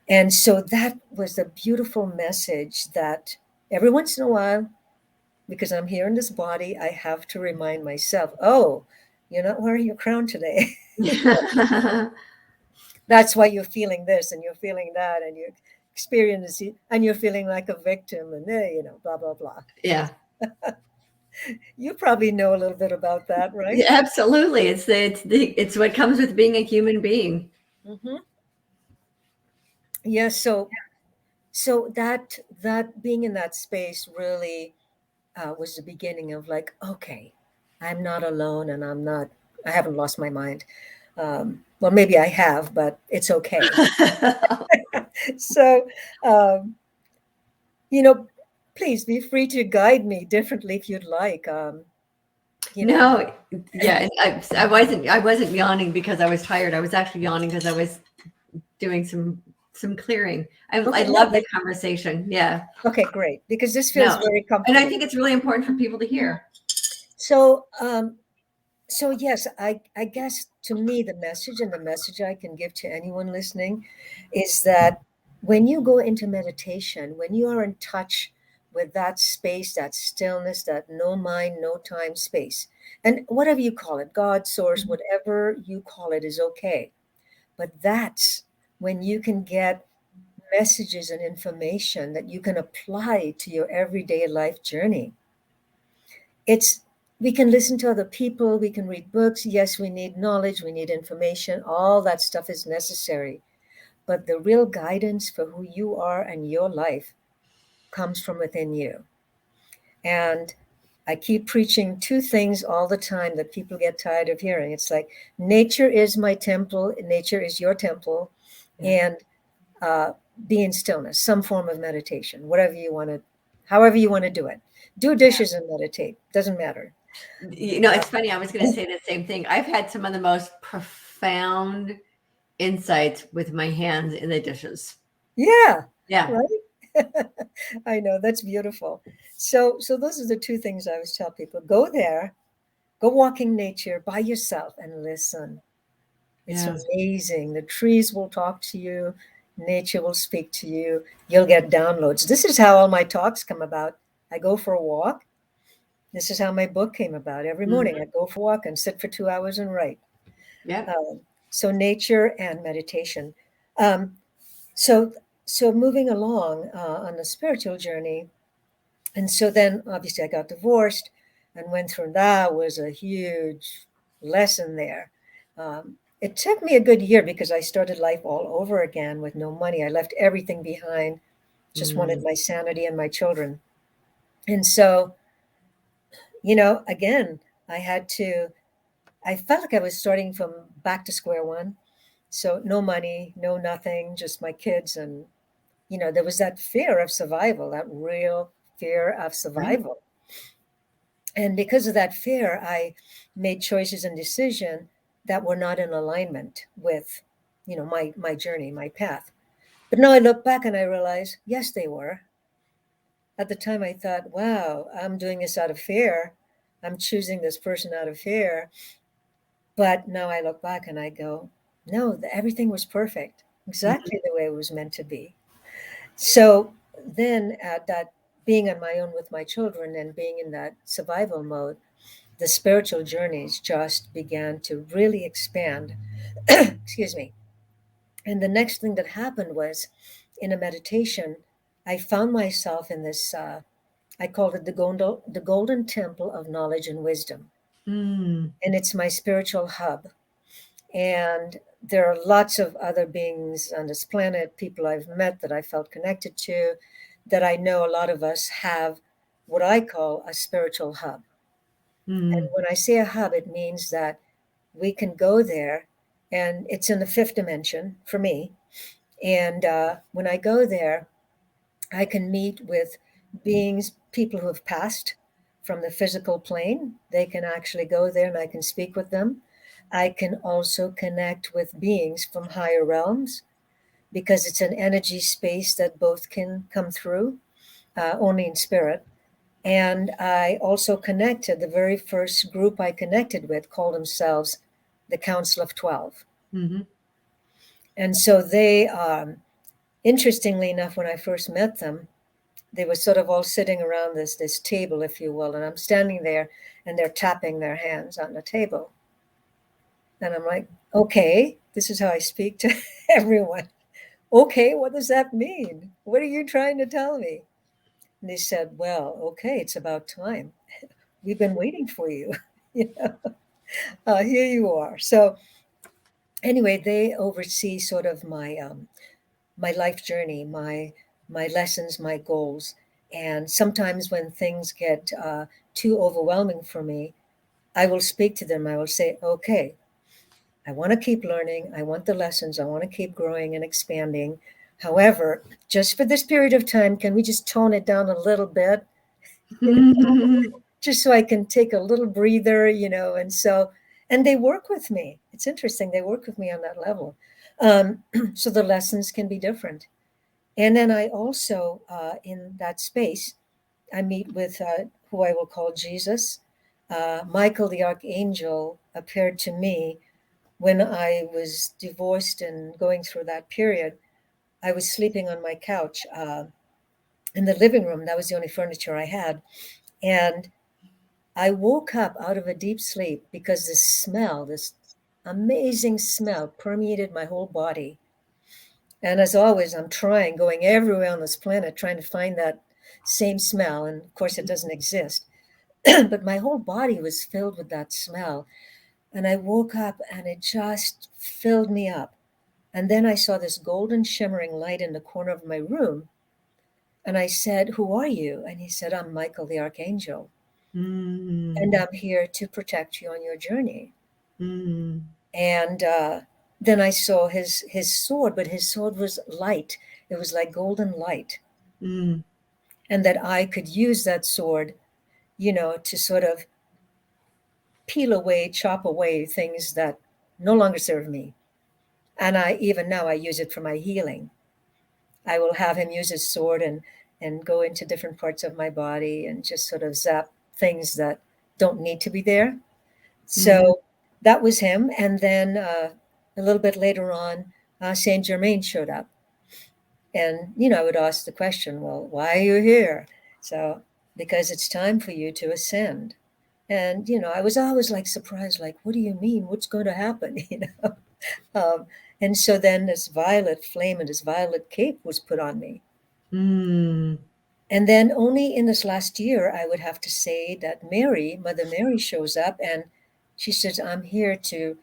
[SPEAKER 2] And so that was a beautiful message that every once in a while, because I'm here in this body, I have to remind myself, oh, you're not wearing your crown today. That's why you're feeling this and you're feeling that and you're experiencing and you're feeling like a victim and blah, blah, blah.
[SPEAKER 1] Yeah.
[SPEAKER 2] You probably know a little bit about that, right?
[SPEAKER 1] Yeah, absolutely. It's what comes with being a human being.
[SPEAKER 2] Hmm. Yeah. So that being in that space really was the beginning of like, okay, I'm not alone, and I haven't lost my mind. Well, maybe I have, but it's okay. So, um, you know, please be free to guide me differently if you'd like. You know,
[SPEAKER 1] No, yeah, and I wasn't yawning because I was tired. I was actually yawning because I was doing some clearing. I
[SPEAKER 2] okay, no,
[SPEAKER 1] love the conversation. Yeah.
[SPEAKER 2] okay, great, because this feels
[SPEAKER 1] No.
[SPEAKER 2] very
[SPEAKER 1] And I
[SPEAKER 2] comfortable.
[SPEAKER 1] think it's really important for people to hear.
[SPEAKER 2] So, so yes, I guess to me, the message I can give to anyone listening is that when you go into meditation, when you are in touch with that space, that stillness, that no mind, no time space, and whatever you call it, God, source,
[SPEAKER 1] Mhm.
[SPEAKER 2] whatever you call it is okay. But that's when you can get messages and information that you can apply to your everyday life journey. It's We can listen to other people, we can read books. Yes, we need knowledge, we need information. All that stuff is necessary. But the real guidance for who you are and your life comes from within you. And I keep preaching two things all the time that people get tired of hearing. It's like nature is my temple, nature is your temple,
[SPEAKER 1] Yeah.
[SPEAKER 2] and uh, be in stillness, some form of meditation, whatever you want to, however you want to do it. Do dishes and meditate, doesn't matter.
[SPEAKER 1] It's funny. I was going to say the same thing. I've had some of the most profound insights with my hands in the dishes.
[SPEAKER 2] Yeah,
[SPEAKER 1] Yeah.
[SPEAKER 2] right. I know, that's beautiful. So those are the two things I always tell people: go there, go walking nature by yourself, and listen. It's
[SPEAKER 1] Yeah.
[SPEAKER 2] amazing. The trees will talk to you, nature will speak to you. You'll get downloads. This is how all my talks come about. I go for a walk. This is how my book came about. Every morning
[SPEAKER 1] Mhm.
[SPEAKER 2] I go for a walk and sit for 2 hours and write.
[SPEAKER 1] Yep.
[SPEAKER 2] So nature and meditation. Um, so so moving along on the spiritual journey, and so then obviously I got divorced and went through, that was a huge lesson there. It took me a good year because I started life all over again with no money. I left everything behind, just wanted
[SPEAKER 1] Mm.
[SPEAKER 2] my sanity and my children. And so, again, I had to, I felt like I was starting from back to square one. So no money, no nothing, just my kids. And, there was that fear of survival, that real fear of
[SPEAKER 1] Right.
[SPEAKER 2] survival. And because of that fear, I made choices and decisions that were not in alignment with, my journey, my path. But now I look back and I realize, yes, they were. At the time, I thought, wow, I'm doing this out of fear. I'm choosing this person out of fear. But now I look back and I go, no, everything was perfect,
[SPEAKER 1] Mhm.
[SPEAKER 2] exactly the way it was meant to be. So then, that being on my own with my children and being in that survival mode, the spiritual journeys just began to really expand. Excuse me. And the next thing that happened was, in a meditation, I found myself in this, I called it the golden temple of knowledge and wisdom.
[SPEAKER 1] Mm.
[SPEAKER 2] And it's my spiritual hub. And there are lots of other beings on this planet, people I've met that I felt connected to, that I know a lot of us have what I call a spiritual hub. And
[SPEAKER 1] Mm.
[SPEAKER 2] when I say a hub, it means that we can go there, and it's in the fifth dimension for me. And when I go there, I can meet with beings, people who have passed from the physical plane. They can actually go there and I can speak with them. I can also connect with beings from higher realms because it's an energy space that both can come through, only in spirit. And I also connected, the very first group I connected with called themselves the Council of 12.
[SPEAKER 1] Mhm.
[SPEAKER 2] And so they, interestingly enough, when I first met them, they were sort of all sitting around this table, if you will, and I'm standing there and they're tapping their hands on the table. And I'm like, okay, this is how I speak to everyone. Okay, what does that mean? What are you trying to tell me? And they said, well, okay, it's about time. We've been waiting for you. you know, here you are. So anyway, they oversee sort of my life journey, my lessons, my goals. And sometimes when things get too overwhelming for me, I will speak to them. I will say, okay, I want to keep learning. I want the lessons. I want to keep growing and expanding. However, just for this period of time, can we just tone it down a little bit? Just so I can take a little breather, and they work with me. It's interesting. They work with me on that level. So the lessons can be different. And then I also, in that space, I meet with who I will call Jesus. Michael the Archangel appeared to me when I was divorced and going through that period. I was sleeping on my couch in the living room. That was the only furniture I had. And I woke up out of a deep sleep because this amazing smell permeated my whole body. And as always, I'm going everywhere on this planet, trying to find that same smell. And of course, it doesn't exist. But my whole body was filled with that smell. And I woke up and it just filled me up. And then I saw this golden shimmering light in the corner of my room. And I said, "Who are you?" And he said, "I'm Michael the Archangel. And I'm here to protect you on your journey." And then I saw his sword, but his sword was light. It was like golden light. And that I could use that sword, to sort of peel away, chop away things that no longer serve me. And even now I use it for my healing. I will have him use his sword and go into different parts of my body and just sort of zap things that don't need to be there. So that was him. And then a little bit later on, Saint Germain showed up. And, I would ask the question, well, why are you here? So, because it's time for you to ascend. And, I was always like surprised, like, what do you mean? What's going to happen? And so then this violet flame and this violet cape was put on me. And then only in this last year, I would have to say that Mother Mary shows up and she says, "I'm here to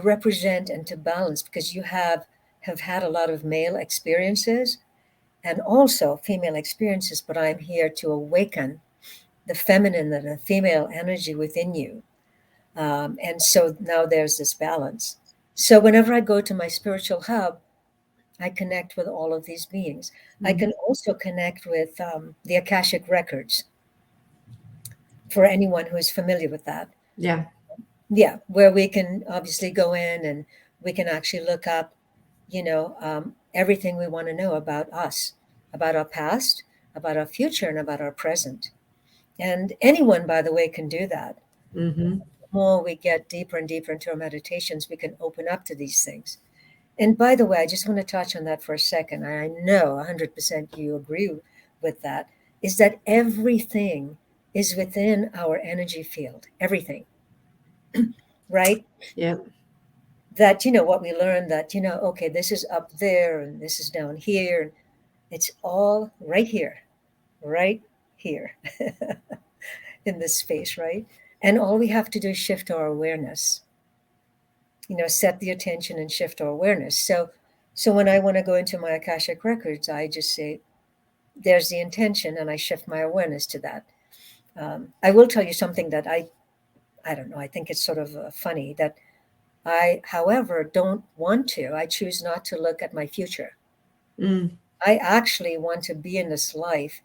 [SPEAKER 2] represent and to balance, because you have had a lot of male experiences and also female experiences, but I'm here to awaken the feminine and the female energy within you." And so now there's this balance. So whenever I go to my spiritual hub, I connect with all of these beings. I can also connect with the Akashic Records, for anyone who is familiar with that.
[SPEAKER 1] Yeah.
[SPEAKER 2] Yeah, where we can obviously go in and we can actually look up, everything we want to know about us, about our past, about our future, and about our present. And anyone, by the way, can do that. The more we get deeper and deeper into our meditations, we can open up to these things. And by the way, I just want to touch on that for a second. I know 100% you agree with that, is that everything is within our energy field, everything, right?
[SPEAKER 1] Yeah.
[SPEAKER 2] That, what we learned that, okay, this is up there and this is down here. It's all right here in this space, right? And all we have to do is shift our awareness, set the attention and shift our awareness. So when I want to go into my Akashic Records, I just say, there's the intention, and I shift my awareness to that. I will tell you something that I don't know, I think it's sort of funny that I, however, don't want to. I choose not to look at my future. I actually want to be in this life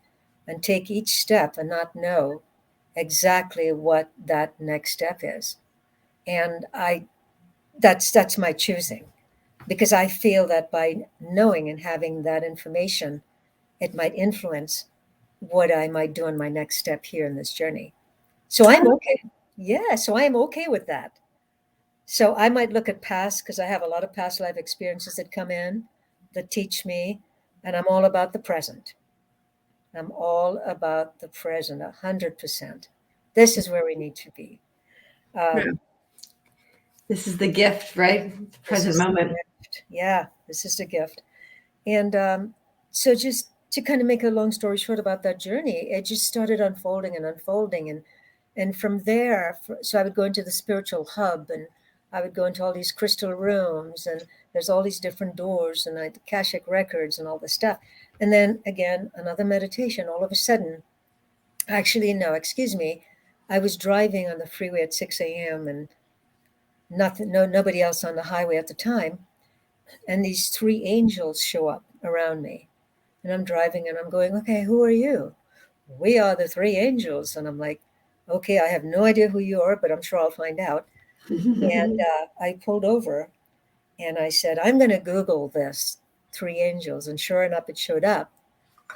[SPEAKER 2] and take each step and not know exactly what that next step is. And that's my choosing, because I feel that by knowing and having that information, it might influence what I might do on my next step here in this journey. So I'm okay. Yeah, so I am okay with that. So I might look at past, because I have a lot of past life experiences that come in that teach me, and I'm all about the present. I'm all about the present, 100%. This is where we need to be.
[SPEAKER 1] This is the gift, right? The present moment.
[SPEAKER 2] Yeah, this is the gift. And so just to kind of make a long story short about that journey, it just started unfolding and unfolding. And from there, so I would go into the spiritual hub, and I would go into all these crystal rooms, and there's all these different doors, and the Akashic Records and all this stuff. And then again, another meditation, all of a sudden, actually, no, excuse me, I was driving on the freeway at 6 a.m. and nobody else on the highway at the time. And these three angels show up around me. And I'm driving and I'm going, okay, who are you? We are the three angels. And I'm like, okay, I have no idea who you are, but I'm sure I'll find out. And I pulled over and I said, I'm going to Google this, three angels. And sure enough, it showed up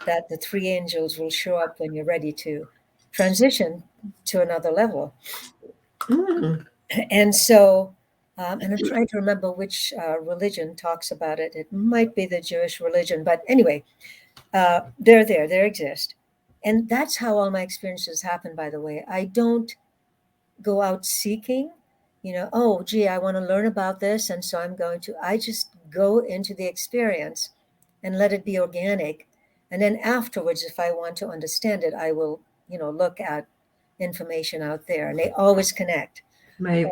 [SPEAKER 2] that the three angels will show up when you're ready to transition to another level.
[SPEAKER 1] Mm.
[SPEAKER 2] And so, and I'm trying to remember which religion talks about it. It might be the Jewish religion, but anyway, they're there, they exist. And that's how all my experiences happen, by the way. I don't go out seeking, oh, gee, I want to learn about this. And so I just go into the experience and let it be organic. And then afterwards, if I want to understand it, I will, look at information out there, and they always connect.
[SPEAKER 1] Right.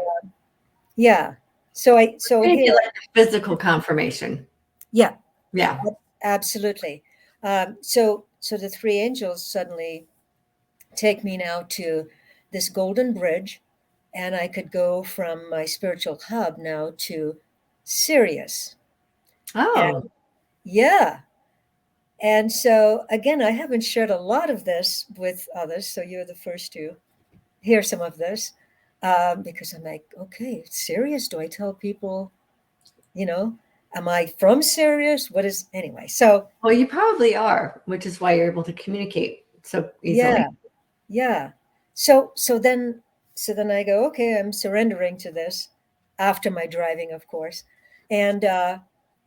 [SPEAKER 2] Yeah. So
[SPEAKER 1] Maybe
[SPEAKER 2] here,
[SPEAKER 1] like physical confirmation.
[SPEAKER 2] yeah,
[SPEAKER 1] Yeah.
[SPEAKER 2] absolutely. So the three angels suddenly take me now to this golden bridge, and I could go from my spiritual hub now to Sirius.
[SPEAKER 1] Oh.
[SPEAKER 2] And yeah. And so again, I haven't shared a lot of this with others, so you're the first to hear some of this, because I'm like, okay, Sirius. Do I tell people, you know, am I from Sirius? What is anyway? So
[SPEAKER 1] Well, you probably are, which is why you're able to communicate so easily.
[SPEAKER 2] yeah, yeah. So then I go, okay, I'm surrendering to this after my driving, of course. And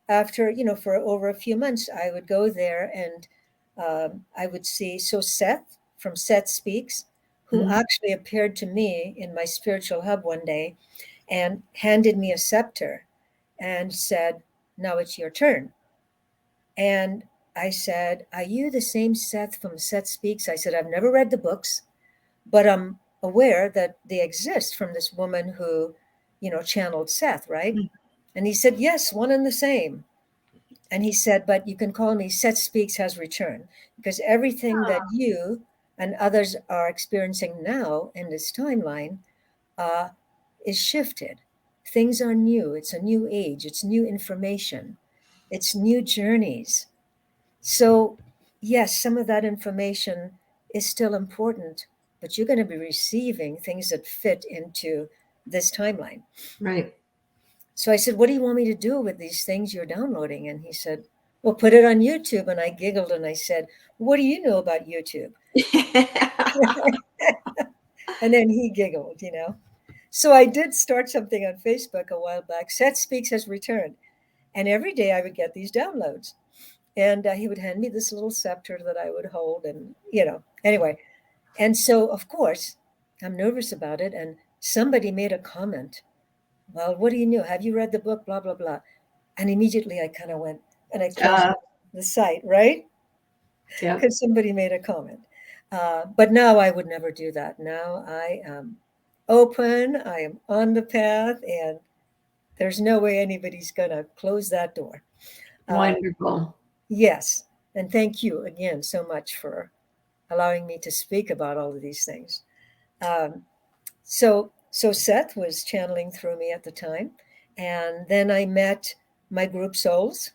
[SPEAKER 2] after, for over a few months, I would go there and I would see, so Seth from Seth Speaks, who
[SPEAKER 1] Mhm.
[SPEAKER 2] actually appeared to me in my spiritual hub one day and handed me a scepter and said, now it's your turn. And I said, are you the same Seth from Seth Speaks? I said, I've never read the books, but I'm aware that they exist from this woman who, channeled Seth, right? And he said, yes, one and the same. And he said, but you can call me Seth Speaks has returned, because everything that you and others are experiencing now in this timeline uh, is shifted. Things are new. It's a new age. It's new information. It's new journeys. So, yes, some of that information is still important, but you're going to be receiving things that fit into this timeline.
[SPEAKER 1] Right.
[SPEAKER 2] So I said, what do you want me to do with these things you're downloading? And he said, well, put it on YouTube. And I giggled and I said, what do you know about YouTube? And then he giggled. So I did start something on Facebook a while back. Seth Speaks has returned. And every day I would get these downloads. And he would hand me this little scepter that I would hold. And, anyway. And so, of course, I'm nervous about it. And somebody made a comment. Well, what do you know? Have you read the book? Blah, blah, blah. And immediately I kind of went and I closed
[SPEAKER 1] Uh,
[SPEAKER 2] the site, right?
[SPEAKER 1] yeah.
[SPEAKER 2] Because somebody made a comment. But now I would never do that. Now I am open, I am on the path, and there's no way anybody's going to close that door.
[SPEAKER 1] Wonderful.
[SPEAKER 2] Yes. And thank you again so much for allowing me to speak about all of these things. Um, so Seth was channeling through me at the time. And then I met my group souls,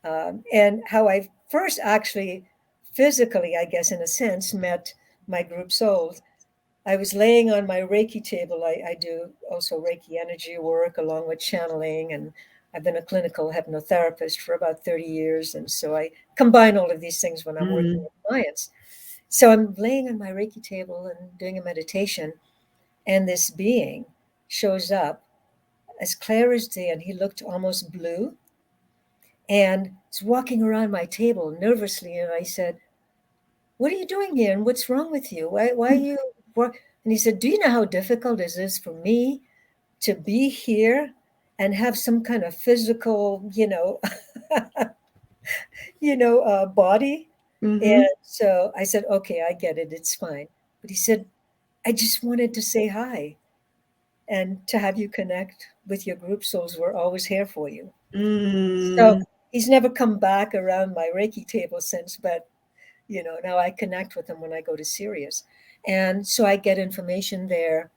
[SPEAKER 2] and how I first actually physically, I guess, in a sense, met my group souls. I was laying on my Reiki table. I do also Reiki energy work along with channeling, and I've been a clinical hypnotherapist for about 30 years. And so I combine all of these things when I'm working
[SPEAKER 1] Mm.
[SPEAKER 2] with clients. So I'm laying on my Reiki table and doing a meditation, and this being shows up as clear as day, and he looked almost blue and was walking around my table nervously. And I said, what are you doing here? And what's wrong with you? Why are you? And he said, do you know how difficult it is for me to be here and have some kind of physical, body?
[SPEAKER 1] Hmm.
[SPEAKER 2] And so I said, okay, I get it. It's fine. But he said, I just wanted to say hi and to have you connect with your group souls. We're always here for you. So
[SPEAKER 1] Mm.
[SPEAKER 2] he's never come back around my Reiki table since, but now I connect with him when I go to Sirius. And so I get information there.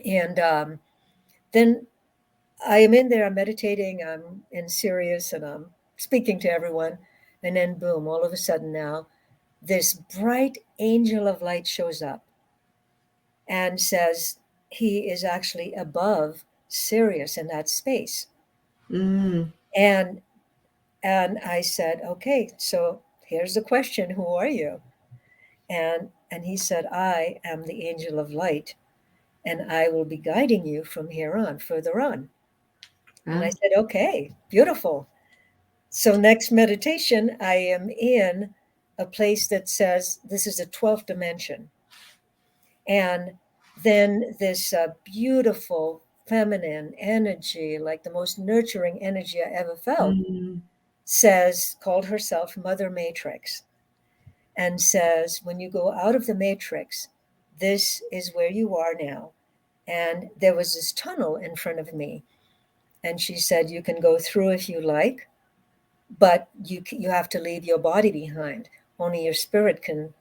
[SPEAKER 2] And then I am in there, I'm meditating, I'm in Sirius, and I'm speaking to everyone. And then, boom, all of a sudden now, this bright angel of light shows up and says he is actually above Sirius in that space.
[SPEAKER 1] Mm.
[SPEAKER 2] And I said, okay, so here's the question, who are you? And he said, I am the angel of light, and I will be guiding you from here on, further on. And I
[SPEAKER 1] Wow.
[SPEAKER 2] said, okay, beautiful. So next meditation, I am in a place that says this is a 12th dimension. And then this beautiful feminine energy, like the most nurturing energy I ever felt,
[SPEAKER 1] Mm.
[SPEAKER 2] says, called herself Mother Matrix, and says, when you go out of the matrix, this is where you are now. And there was this tunnel in front of me. And she said, you can go through if you like, but you have to leave your body behind. Only your spirit can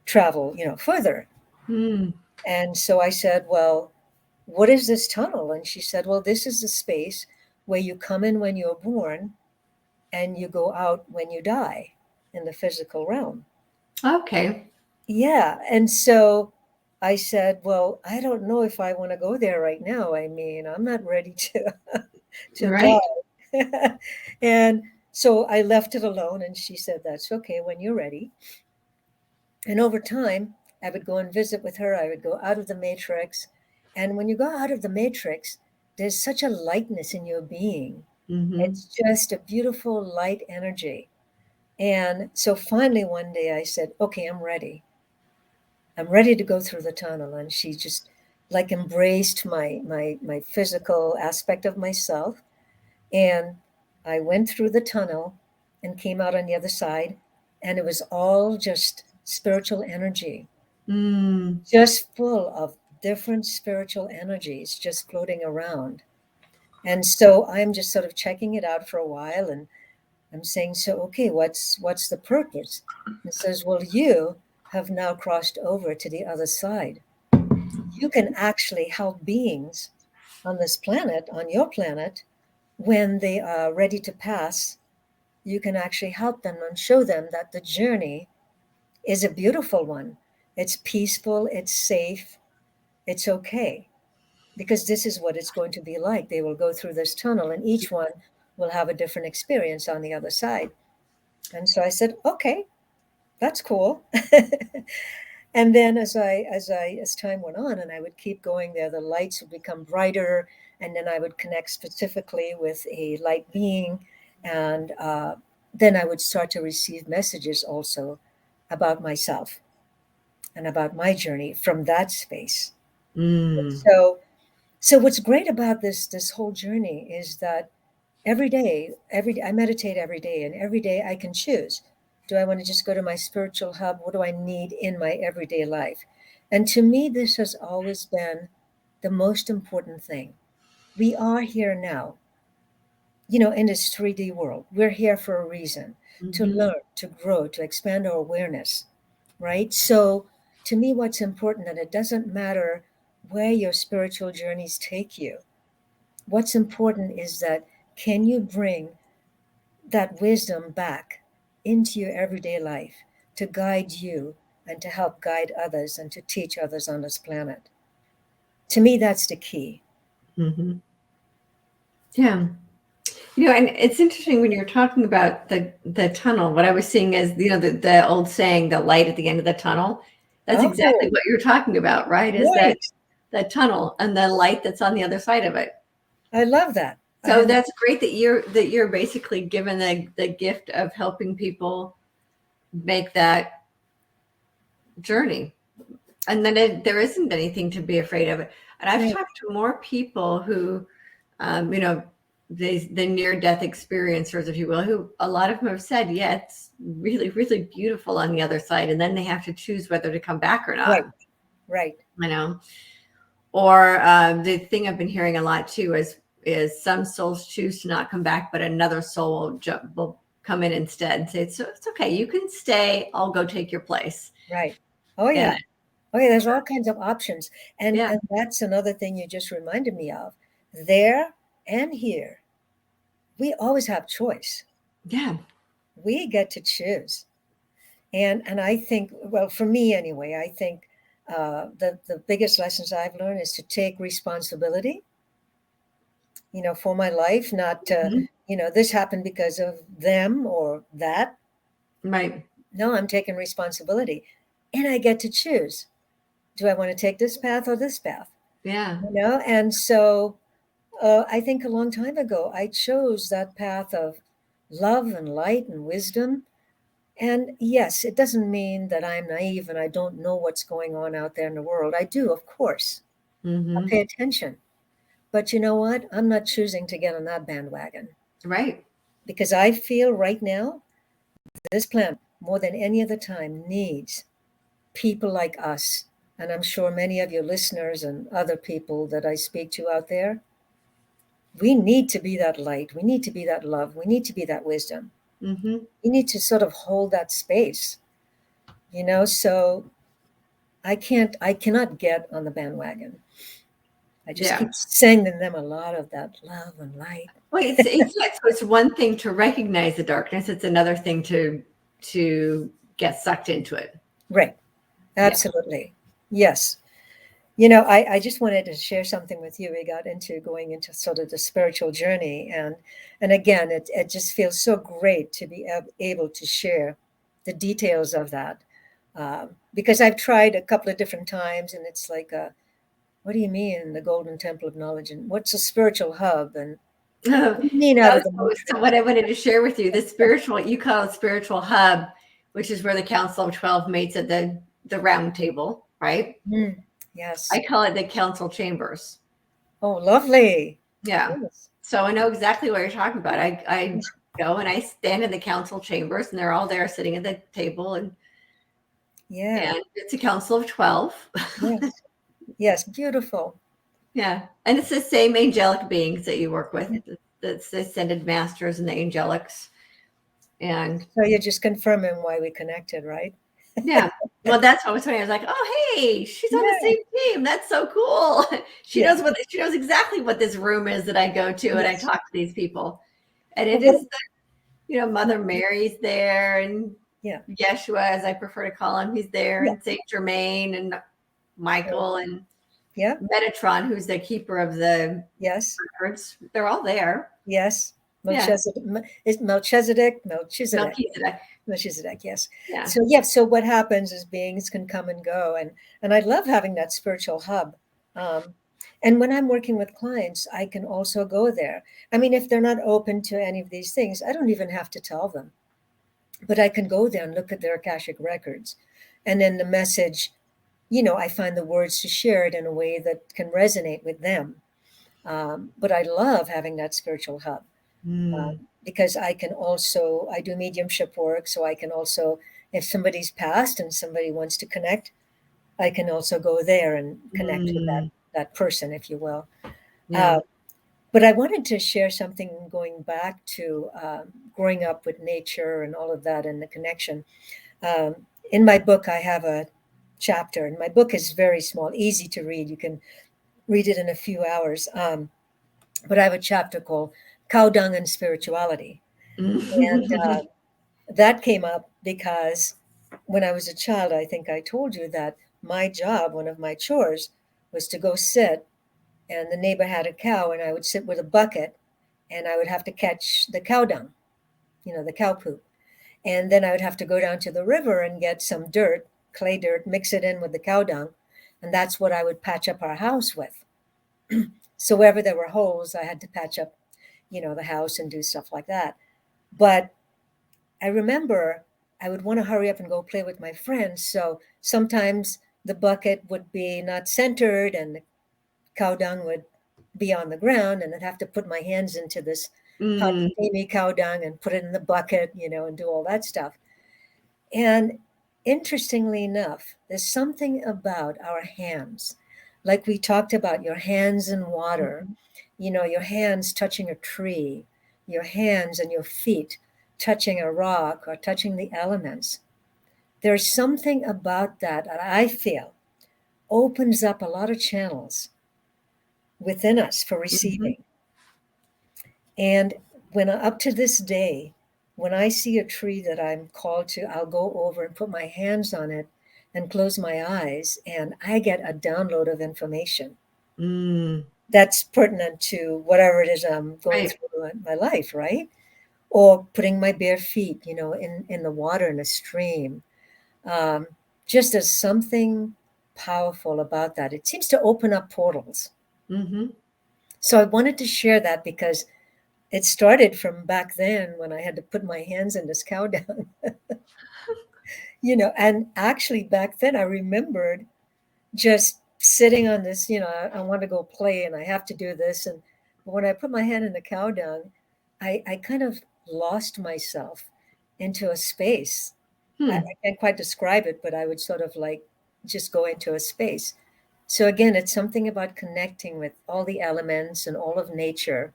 [SPEAKER 2] travel, further.
[SPEAKER 1] Mm.
[SPEAKER 2] And so I said, well, what is this tunnel? And she said, well, this is the space where you come in when you're born and you go out when you die in the physical realm.
[SPEAKER 1] Okay.
[SPEAKER 2] Yeah. And so I said, well, I don't know if I want to go there right now. I mean, I'm not ready to to
[SPEAKER 1] Right.
[SPEAKER 2] die. And so I left it alone, and she said, that's okay when you're ready. And over time, I would go and visit with her. I would go out of the matrix. And when you go out of the matrix, there's such a lightness in your being.
[SPEAKER 1] Mm-hmm.
[SPEAKER 2] It's just a beautiful light energy. And so finally one day I said, okay, I'm ready. I'm ready to go through the tunnel. And she just like embraced my physical aspect of myself. And I went through the tunnel and came out on the other side. And it was all just spiritual energy,
[SPEAKER 1] Mm.
[SPEAKER 2] just full of different spiritual energies just floating around. And so I'm just sort of checking it out for a while, and I'm saying, so okay, what's the purpose? And it says, well, you have now crossed over to the other side. You can actually help beings on this planet, on your planet, when they are ready to pass. You can actually help them and show them that the journey is a beautiful one. It's peaceful, it's safe, it's okay, because this is what it's going to be like. They will go through this tunnel, and each one will have a different experience on the other side. And so I said, okay, that's cool. And then as time went on and I would keep going there, the lights would become brighter, and then I would connect specifically with a light being, and then I would start to receive messages also about myself and about my journey from that space.
[SPEAKER 1] Mm.
[SPEAKER 2] So what's great about this whole journey is that every day I meditate every day, and every day I can choose. Do I want to just go to my spiritual hub? What do I need in my everyday life? And to me, this has always been the most important thing. We are here now, in this 3D world. We're here for a reason, to
[SPEAKER 1] Mm-hmm.
[SPEAKER 2] learn, to grow, to expand our awareness, right? So to me, what's important, that it doesn't matter where your spiritual journeys take you. What's important is that, can you bring that wisdom back into your everyday life to guide you and to help guide others and to teach others on this planet? To me, that's the key.
[SPEAKER 1] Mm-hmm. Yeah. And it's interesting when you're talking about the tunnel. What I was seeing is, the old saying, the light at the end of the tunnel. That's exactly
[SPEAKER 2] Oh,
[SPEAKER 1] what you're talking about, right? Is that
[SPEAKER 2] right.
[SPEAKER 1] that tunnel and the light that's on the other side of it.
[SPEAKER 2] I love that.
[SPEAKER 1] So that's great that you're basically given the gift of helping people make that journey, and then there isn't anything to be afraid of. And I've
[SPEAKER 2] Right,
[SPEAKER 1] talked to more people who, you know, the near death experiencers, if you will, who a lot of them have said, yeah, it's really, really beautiful on the other side. And then they have to choose whether to come back or
[SPEAKER 2] right,
[SPEAKER 1] not,
[SPEAKER 2] right.
[SPEAKER 1] you know. Or the thing I've been hearing a lot too is some souls choose to not come back, but another soul will come in instead and say, so it's okay, you can stay, I'll go take your place.
[SPEAKER 2] Right. Oh,
[SPEAKER 1] And
[SPEAKER 2] yeah. Okay, there's all kinds of options.
[SPEAKER 1] Yeah.
[SPEAKER 2] And that's another thing you just reminded me of. There and here, we always have choice.
[SPEAKER 1] Yeah.
[SPEAKER 2] We get to choose. And I think, well, for me anyway, I think the biggest lessons I've learned is to take responsibility, for my life, not to,
[SPEAKER 1] Mhm.
[SPEAKER 2] this happened because of them or that.
[SPEAKER 1] Right.
[SPEAKER 2] No, I'm taking responsibility, and I get to choose. Do I want to take this path or this path?
[SPEAKER 1] Yeah.
[SPEAKER 2] And so I think a long time ago, I chose that path of love and light and wisdom. And yes, it doesn't mean that I'm naive and I don't know what's going on out there in the world. I do, of course. I
[SPEAKER 1] Hmm.
[SPEAKER 2] pay attention. But you know what? I'm not choosing to get on that bandwagon
[SPEAKER 1] Right.
[SPEAKER 2] because I feel right now this planet, more than any other time, needs people like us. And I'm sure many of your listeners and other people that I speak to out there, we need to be that light. We need to be that love. We need to be that wisdom.
[SPEAKER 1] Hmm.
[SPEAKER 2] We need to sort of hold that space, so I cannot get on the bandwagon. I just
[SPEAKER 1] Yeah.
[SPEAKER 2] keep sending them a lot of that love and light.
[SPEAKER 1] Well, it's like, so it's one thing to recognize the darkness. It's another thing to get sucked into it.
[SPEAKER 2] Right.
[SPEAKER 1] Yeah.
[SPEAKER 2] Absolutely. Yes. I just wanted to share something with you. We got into going into sort of the spiritual journey. And again, it just feels so great to be able to share the details of that. Because I've tried a couple of different times and it's like, what do you mean the Golden Temple of Knowledge? And what's a spiritual hub? And
[SPEAKER 1] Oh,
[SPEAKER 2] what do you mean out of the
[SPEAKER 1] so
[SPEAKER 2] matrix?
[SPEAKER 1] what I wanted to share with you, the spiritual, you call it spiritual hub, which is where the Council of 12 meets at the round table, right?
[SPEAKER 2] Mm, yes.
[SPEAKER 1] I call it the council chambers.
[SPEAKER 2] Oh, lovely.
[SPEAKER 1] Yeah.
[SPEAKER 2] Yes.
[SPEAKER 1] So I know exactly what you're talking about. I go and I stand in the council chambers and they're all there sitting at the table
[SPEAKER 2] Yeah.
[SPEAKER 1] and it's a council of 12.
[SPEAKER 2] Yes. Yes. Beautiful.
[SPEAKER 1] Yeah. And it's the same angelic beings that you work with. It's the ascended masters and the angelics. And
[SPEAKER 2] So you're just confirming why we connected, right?
[SPEAKER 1] yeah. Well, that's what was funny. I was like, "Oh, hey, she's on the
[SPEAKER 2] Yeah.
[SPEAKER 1] same team. That's so cool."
[SPEAKER 2] Yeah.
[SPEAKER 1] She knows exactly what this room is that I go to and I
[SPEAKER 2] Yes.
[SPEAKER 1] talk to these people. And
[SPEAKER 2] Well,
[SPEAKER 1] it
[SPEAKER 2] what?
[SPEAKER 1] is Mother Mary's there and
[SPEAKER 2] Yeah.
[SPEAKER 1] Yeshua, as I prefer to call him, he's there,
[SPEAKER 2] Yeah.
[SPEAKER 1] and Saint Germain and Michael and
[SPEAKER 2] Yeah.
[SPEAKER 1] Metatron, who's the keeper of the
[SPEAKER 2] Yes.
[SPEAKER 1] records. They're all there.
[SPEAKER 2] Yes.
[SPEAKER 1] Yeah.
[SPEAKER 2] Melchizedek. Is Melchizedek? Melchizedek.
[SPEAKER 1] Melchizedek.
[SPEAKER 2] Melchizedek. Yes.
[SPEAKER 1] Yeah.
[SPEAKER 2] So yeah. So what happens is beings can come and go, and I love having that spiritual hub. Um, and when I'm working with clients, I can also go there. I mean, if they're not open to any of these things, I don't even have to tell them, but I can go there and look at their Akashic records, and then the message. I find the words to share it in a way that can resonate with them. But I love having that spiritual hub
[SPEAKER 1] Mm.
[SPEAKER 2] because I do mediumship work. So I can also, if somebody's passed and somebody wants to connect, I can also go there and connect with
[SPEAKER 1] Mm.
[SPEAKER 2] that person, if you will.
[SPEAKER 1] Yeah.
[SPEAKER 2] Uh, but I wanted to share something going back to growing up with nature and all of that and the connection. In my book, I have a chapter, and my book is very small, easy to read. You can read it in a few hours. But I have a chapter called Cow Dung and Spirituality. And that came up because when I was a child, I think I told you that my job, one of my chores, was to go sit, and the neighbor had a cow, and I would sit with a bucket, and I would have to catch the cow dung, the cow poop. And then I would have to go down to the river and get some dirt, clay dirt, mix it in with the cow dung. And that's what I would patch up our house with. So wherever there were holes, I had to patch up, the house and do stuff like that. But I remember I would want to hurry up and go play with my friends. So sometimes the bucket would be not centered and the cow dung would be on the ground, and I'd have to put my hands into this hot,
[SPEAKER 1] Mm.
[SPEAKER 2] steamy cow dung and put it in the bucket, and do all that stuff. And interestingly enough, there's something about our hands. Like we talked about your hands in water, your hands touching a tree, your hands and your feet touching a rock or touching the elements. There's something about that I feel opens up a lot of channels within us for
[SPEAKER 1] Mhm.
[SPEAKER 2] receiving. And when up to this day, when I see a tree that I'm called to, I'll go over and put my hands on it and close my eyes, and I get a download of information
[SPEAKER 1] Mm.
[SPEAKER 2] that's pertinent to whatever it is I'm going
[SPEAKER 1] Right.
[SPEAKER 2] through in my life, right? Or putting my bare feet, in the water in a stream. Um, just as something powerful about that. It seems to open up portals.
[SPEAKER 1] Mhm.
[SPEAKER 2] So I wanted to share that because it started from back then when I had to put my hands in this cow down, and actually back then I remembered just sitting on this, I want to go play and I have to do this. And when I put my hand in the cow dung, I kind of lost myself into a space. I
[SPEAKER 1] Hmm.
[SPEAKER 2] can't quite describe it, but I would sort of like just go into a space. So again, it's something about connecting with all the elements and all of nature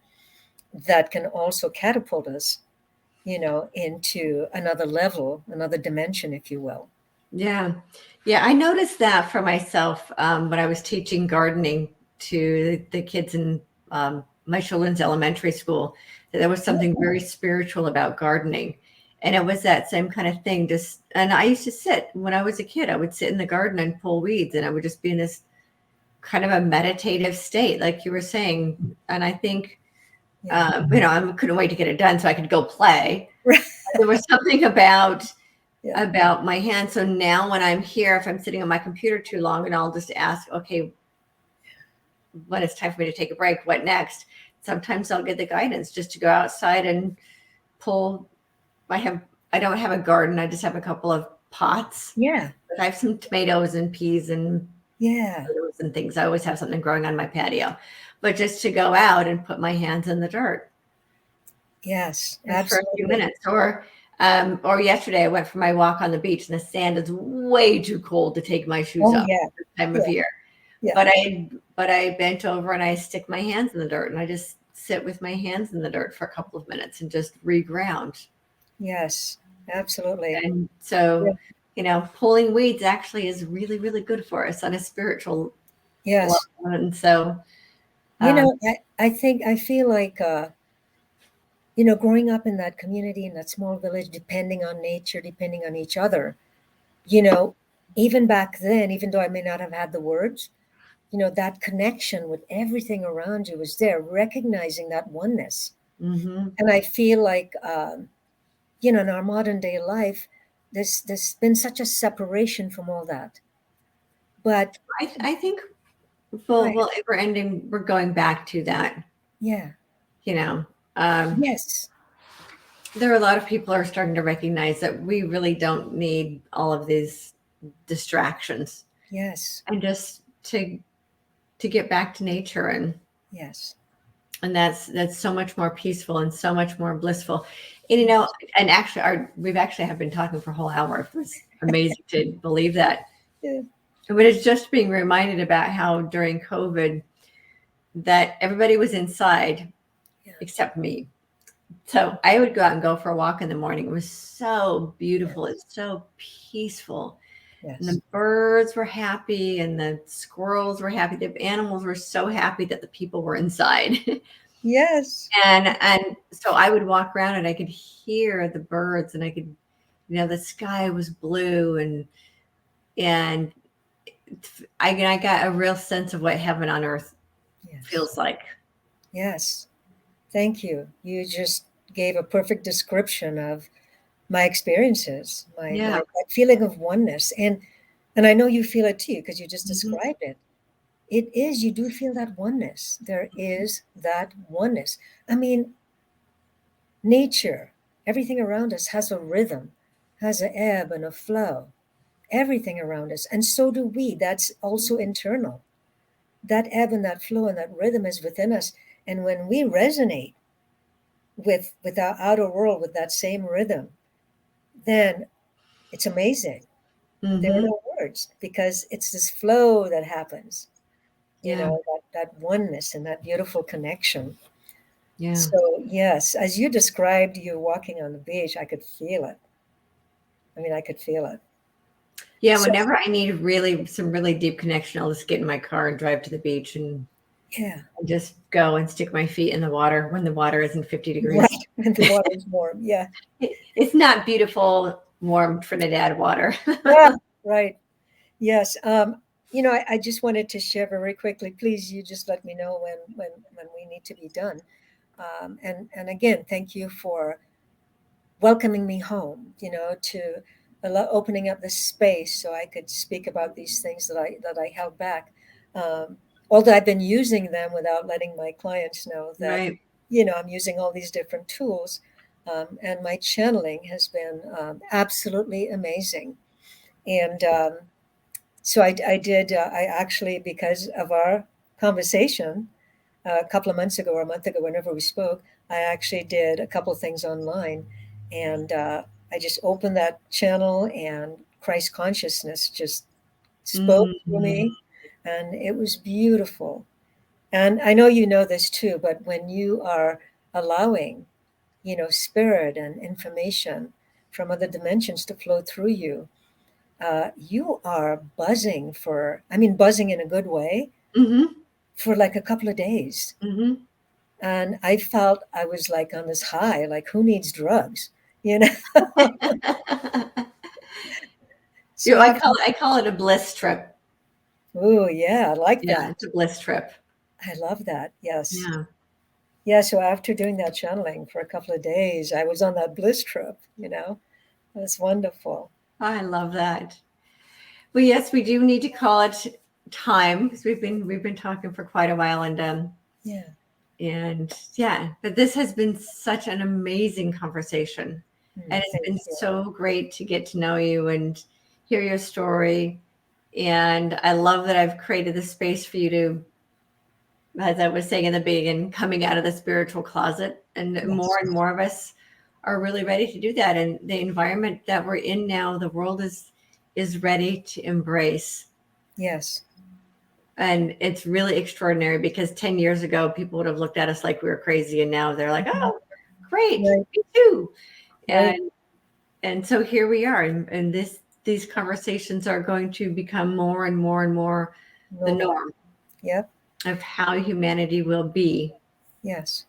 [SPEAKER 2] that can also catapult us, into another level, another dimension, if you will.
[SPEAKER 1] Yeah. Yeah. I noticed that for myself when I was teaching gardening to the kids in my children's elementary school, that there was something very spiritual about gardening. And it was that same kind of thing. And I used to sit when I was a kid, I would sit in the garden and pull weeds, and I would just be in this kind of a meditative state, like you were saying. And I think,
[SPEAKER 2] Yeah.
[SPEAKER 1] I couldn't wait to get it done so I could go play.
[SPEAKER 2] Right.
[SPEAKER 1] There was something
[SPEAKER 2] Yeah.
[SPEAKER 1] about my hand. So now when I'm here, if I'm sitting on my computer too long, and I'll just ask, okay, when it's time for me to take a break, what next? Sometimes I'll get the guidance just to go outside and pull. I don't have a garden. I just have a couple of pots.
[SPEAKER 2] Yeah.
[SPEAKER 1] But I have some tomatoes and peas and
[SPEAKER 2] Yeah.
[SPEAKER 1] potatoes and things. I always have something growing on my patio. But just to go out and put my hands in the dirt
[SPEAKER 2] Yes.
[SPEAKER 1] just for a few
[SPEAKER 2] Absolutely.
[SPEAKER 1] minutes. Or yesterday I went for my walk on the beach, and the sand is way too cold to take my shoes
[SPEAKER 2] Oh
[SPEAKER 1] off
[SPEAKER 2] yeah.
[SPEAKER 1] this time of
[SPEAKER 2] Yeah.
[SPEAKER 1] year.
[SPEAKER 2] Yeah.
[SPEAKER 1] But I bent over and I stick my hands in the dirt, and I just sit with my hands in the dirt for a couple of minutes and just reground.
[SPEAKER 2] Yes. Absolutely.
[SPEAKER 1] And
[SPEAKER 2] Yeah.
[SPEAKER 1] so, pulling weeds actually is really, really good for us on a spiritual level.
[SPEAKER 2] Yes.
[SPEAKER 1] And so,
[SPEAKER 2] You
[SPEAKER 1] um,
[SPEAKER 2] know, I feel like growing up in that community in that small village, depending on nature, depending on each other, you know, even back then, even though I may not have had the words, that connection with everything around you was there, recognizing that oneness.
[SPEAKER 1] mhm.
[SPEAKER 2] And I feel like, in our modern day life, there's been such a separation from all that. But
[SPEAKER 1] I think
[SPEAKER 2] right,
[SPEAKER 1] we're going back to that,
[SPEAKER 2] yeah,
[SPEAKER 1] you know. Um,
[SPEAKER 2] yes,
[SPEAKER 1] there are a lot of people who are starting to recognize that we really don't need all of these distractions,
[SPEAKER 2] yes,
[SPEAKER 1] and just to get back to nature,
[SPEAKER 2] yes,
[SPEAKER 1] and that's so much more peaceful and so much more blissful. And
[SPEAKER 2] yes,
[SPEAKER 1] and actually we've actually have been talking for a whole hour. It was amazing to believe that.
[SPEAKER 2] yeah,
[SPEAKER 1] But it's just being reminded about how during COVID that everybody was inside
[SPEAKER 2] yeah,
[SPEAKER 1] except me. So I would go out and go for a walk in the morning. It was so beautiful.
[SPEAKER 2] yes,
[SPEAKER 1] It's so peaceful. And
[SPEAKER 2] yes,
[SPEAKER 1] the birds were happy and the squirrels were happy. The animals were so happy that the people were inside.
[SPEAKER 2] yes,
[SPEAKER 1] And so I would walk around and I could hear the birds, and I could, the sky was blue, and I got a real sense of what heaven on earth
[SPEAKER 2] yes,
[SPEAKER 1] feels like.
[SPEAKER 2] yes. Thank you. You just gave a perfect description of my experiences, my
[SPEAKER 1] Yeah.
[SPEAKER 2] that feeling of oneness, and I know you feel it too because you just
[SPEAKER 1] Mhm.
[SPEAKER 2] described it. It is, you do feel that oneness. There is that oneness. I mean, nature, everything around us has a rhythm, has an ebb and a flow, everything around us. And so do we. That's also internal. That ebb and that flow and that rhythm is within us. And when we resonate with our outer world with that same rhythm, then it's amazing. There are
[SPEAKER 1] Mhm.
[SPEAKER 2] no words because it's this flow that happens,
[SPEAKER 1] Yeah.
[SPEAKER 2] that oneness and that beautiful connection.
[SPEAKER 1] Yeah.
[SPEAKER 2] So, yes, as you described you walking on the beach, I could feel it. I mean, I could feel it.
[SPEAKER 1] Yeah,
[SPEAKER 2] So
[SPEAKER 1] whenever I need some really deep connection, I'll just get in my car and drive to the beach and
[SPEAKER 2] yeah,
[SPEAKER 1] just go and stick my feet in the water when the water isn't 50 degrees.
[SPEAKER 2] right. And the water is warm. Yeah.
[SPEAKER 1] It's not beautiful, warm Trinidad water.
[SPEAKER 2] Yeah. Right. Yes. I just wanted to share very quickly. Please, you just let me know when we need to be done. And again, thank you for welcoming me home. To opening up this space so I could speak about these things that I held back. Um, Although I've been using them without letting my clients know that
[SPEAKER 1] Right.
[SPEAKER 2] I'm using all these different tools, and my channeling has been absolutely amazing. And so I did. I actually, because of our conversation a couple of months ago or a month ago, whenever we spoke, I actually did a couple of things online, and I just opened that channel, and Christ consciousness just spoke to
[SPEAKER 1] Mm-hmm.
[SPEAKER 2] me, and it was beautiful. And I know you know this too, but when you are allowing, spirit and information from other dimensions to flow through you, you are buzzing buzzing in a good way
[SPEAKER 1] Mm-hmm.
[SPEAKER 2] for like a couple of days.
[SPEAKER 1] Mm-hmm.
[SPEAKER 2] And I felt I was like on this high, like who needs drugs? You know? So
[SPEAKER 1] I
[SPEAKER 2] after,
[SPEAKER 1] call it a bliss trip.
[SPEAKER 2] oh yeah, I like
[SPEAKER 1] Yeah,
[SPEAKER 2] that.
[SPEAKER 1] it's a bliss trip.
[SPEAKER 2] I love that. Yes.
[SPEAKER 1] Yeah.
[SPEAKER 2] Yeah. So after doing that channeling for a couple of days, I was on that bliss trip. It was wonderful.
[SPEAKER 1] I love that. Well, yes, we do need to call it time because we've been talking for quite a while,
[SPEAKER 2] Yeah.
[SPEAKER 1] and yeah, but this has been such an amazing conversation, and it's
[SPEAKER 2] Thank
[SPEAKER 1] been
[SPEAKER 2] you.
[SPEAKER 1] so great to get to know you and hear your story. And I love that I've created the space for you to, as I was saying in the beginning, coming out of the spiritual closet, and
[SPEAKER 2] Yes.
[SPEAKER 1] more of us are really ready to do that. And the environment that we're in now, the world is ready to embrace.
[SPEAKER 2] Yes.
[SPEAKER 1] And it's really extraordinary because 10 years ago, people would have looked at us like we were crazy. And now they're like,
[SPEAKER 2] Mhm.
[SPEAKER 1] oh, great,
[SPEAKER 2] Right.
[SPEAKER 1] me too.
[SPEAKER 2] Right.
[SPEAKER 1] And so here we are. And these conversations are going to become more and more and more the
[SPEAKER 2] Normal.
[SPEAKER 1] norm
[SPEAKER 2] Yep.
[SPEAKER 1] of how humanity will be.
[SPEAKER 2] Yes.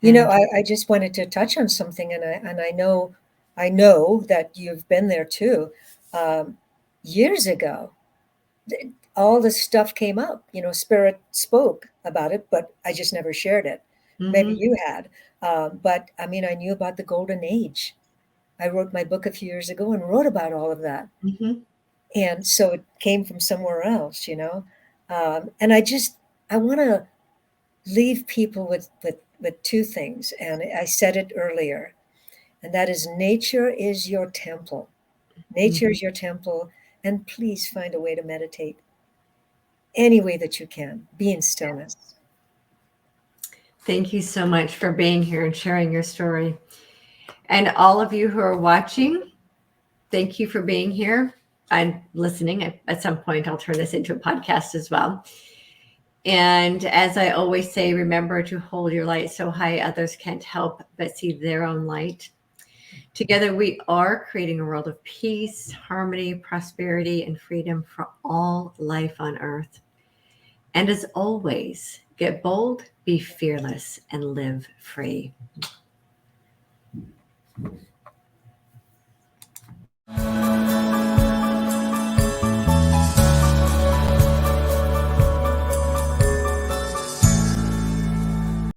[SPEAKER 1] And
[SPEAKER 2] I just wanted to touch on something, and I know that you've been there too. Um, Years ago, all this stuff came up. Spirit spoke about it, but I just never shared it. Maybe
[SPEAKER 1] mhm,
[SPEAKER 2] you had, but I mean, I knew about the golden age. I wrote my book a few years ago and wrote about all of that,
[SPEAKER 1] mhm.
[SPEAKER 2] and so it came from somewhere else. And I want to leave people with two things, and I said it earlier, and that is nature is your temple. Nature
[SPEAKER 1] Mhm.
[SPEAKER 2] is your temple, and please find a way to meditate any way that you can. Be in stillness.
[SPEAKER 1] Thank you so much for being here and sharing your story. And all of you who are watching, thank you for being here and listening. At some point, I'll turn this into a podcast as well. And as I always say, remember to hold your light so high others can't help but see their own light. Together, we are creating a world of peace, harmony, prosperity, and freedom for all life on earth. And as always, get bold, be fearless, and live free.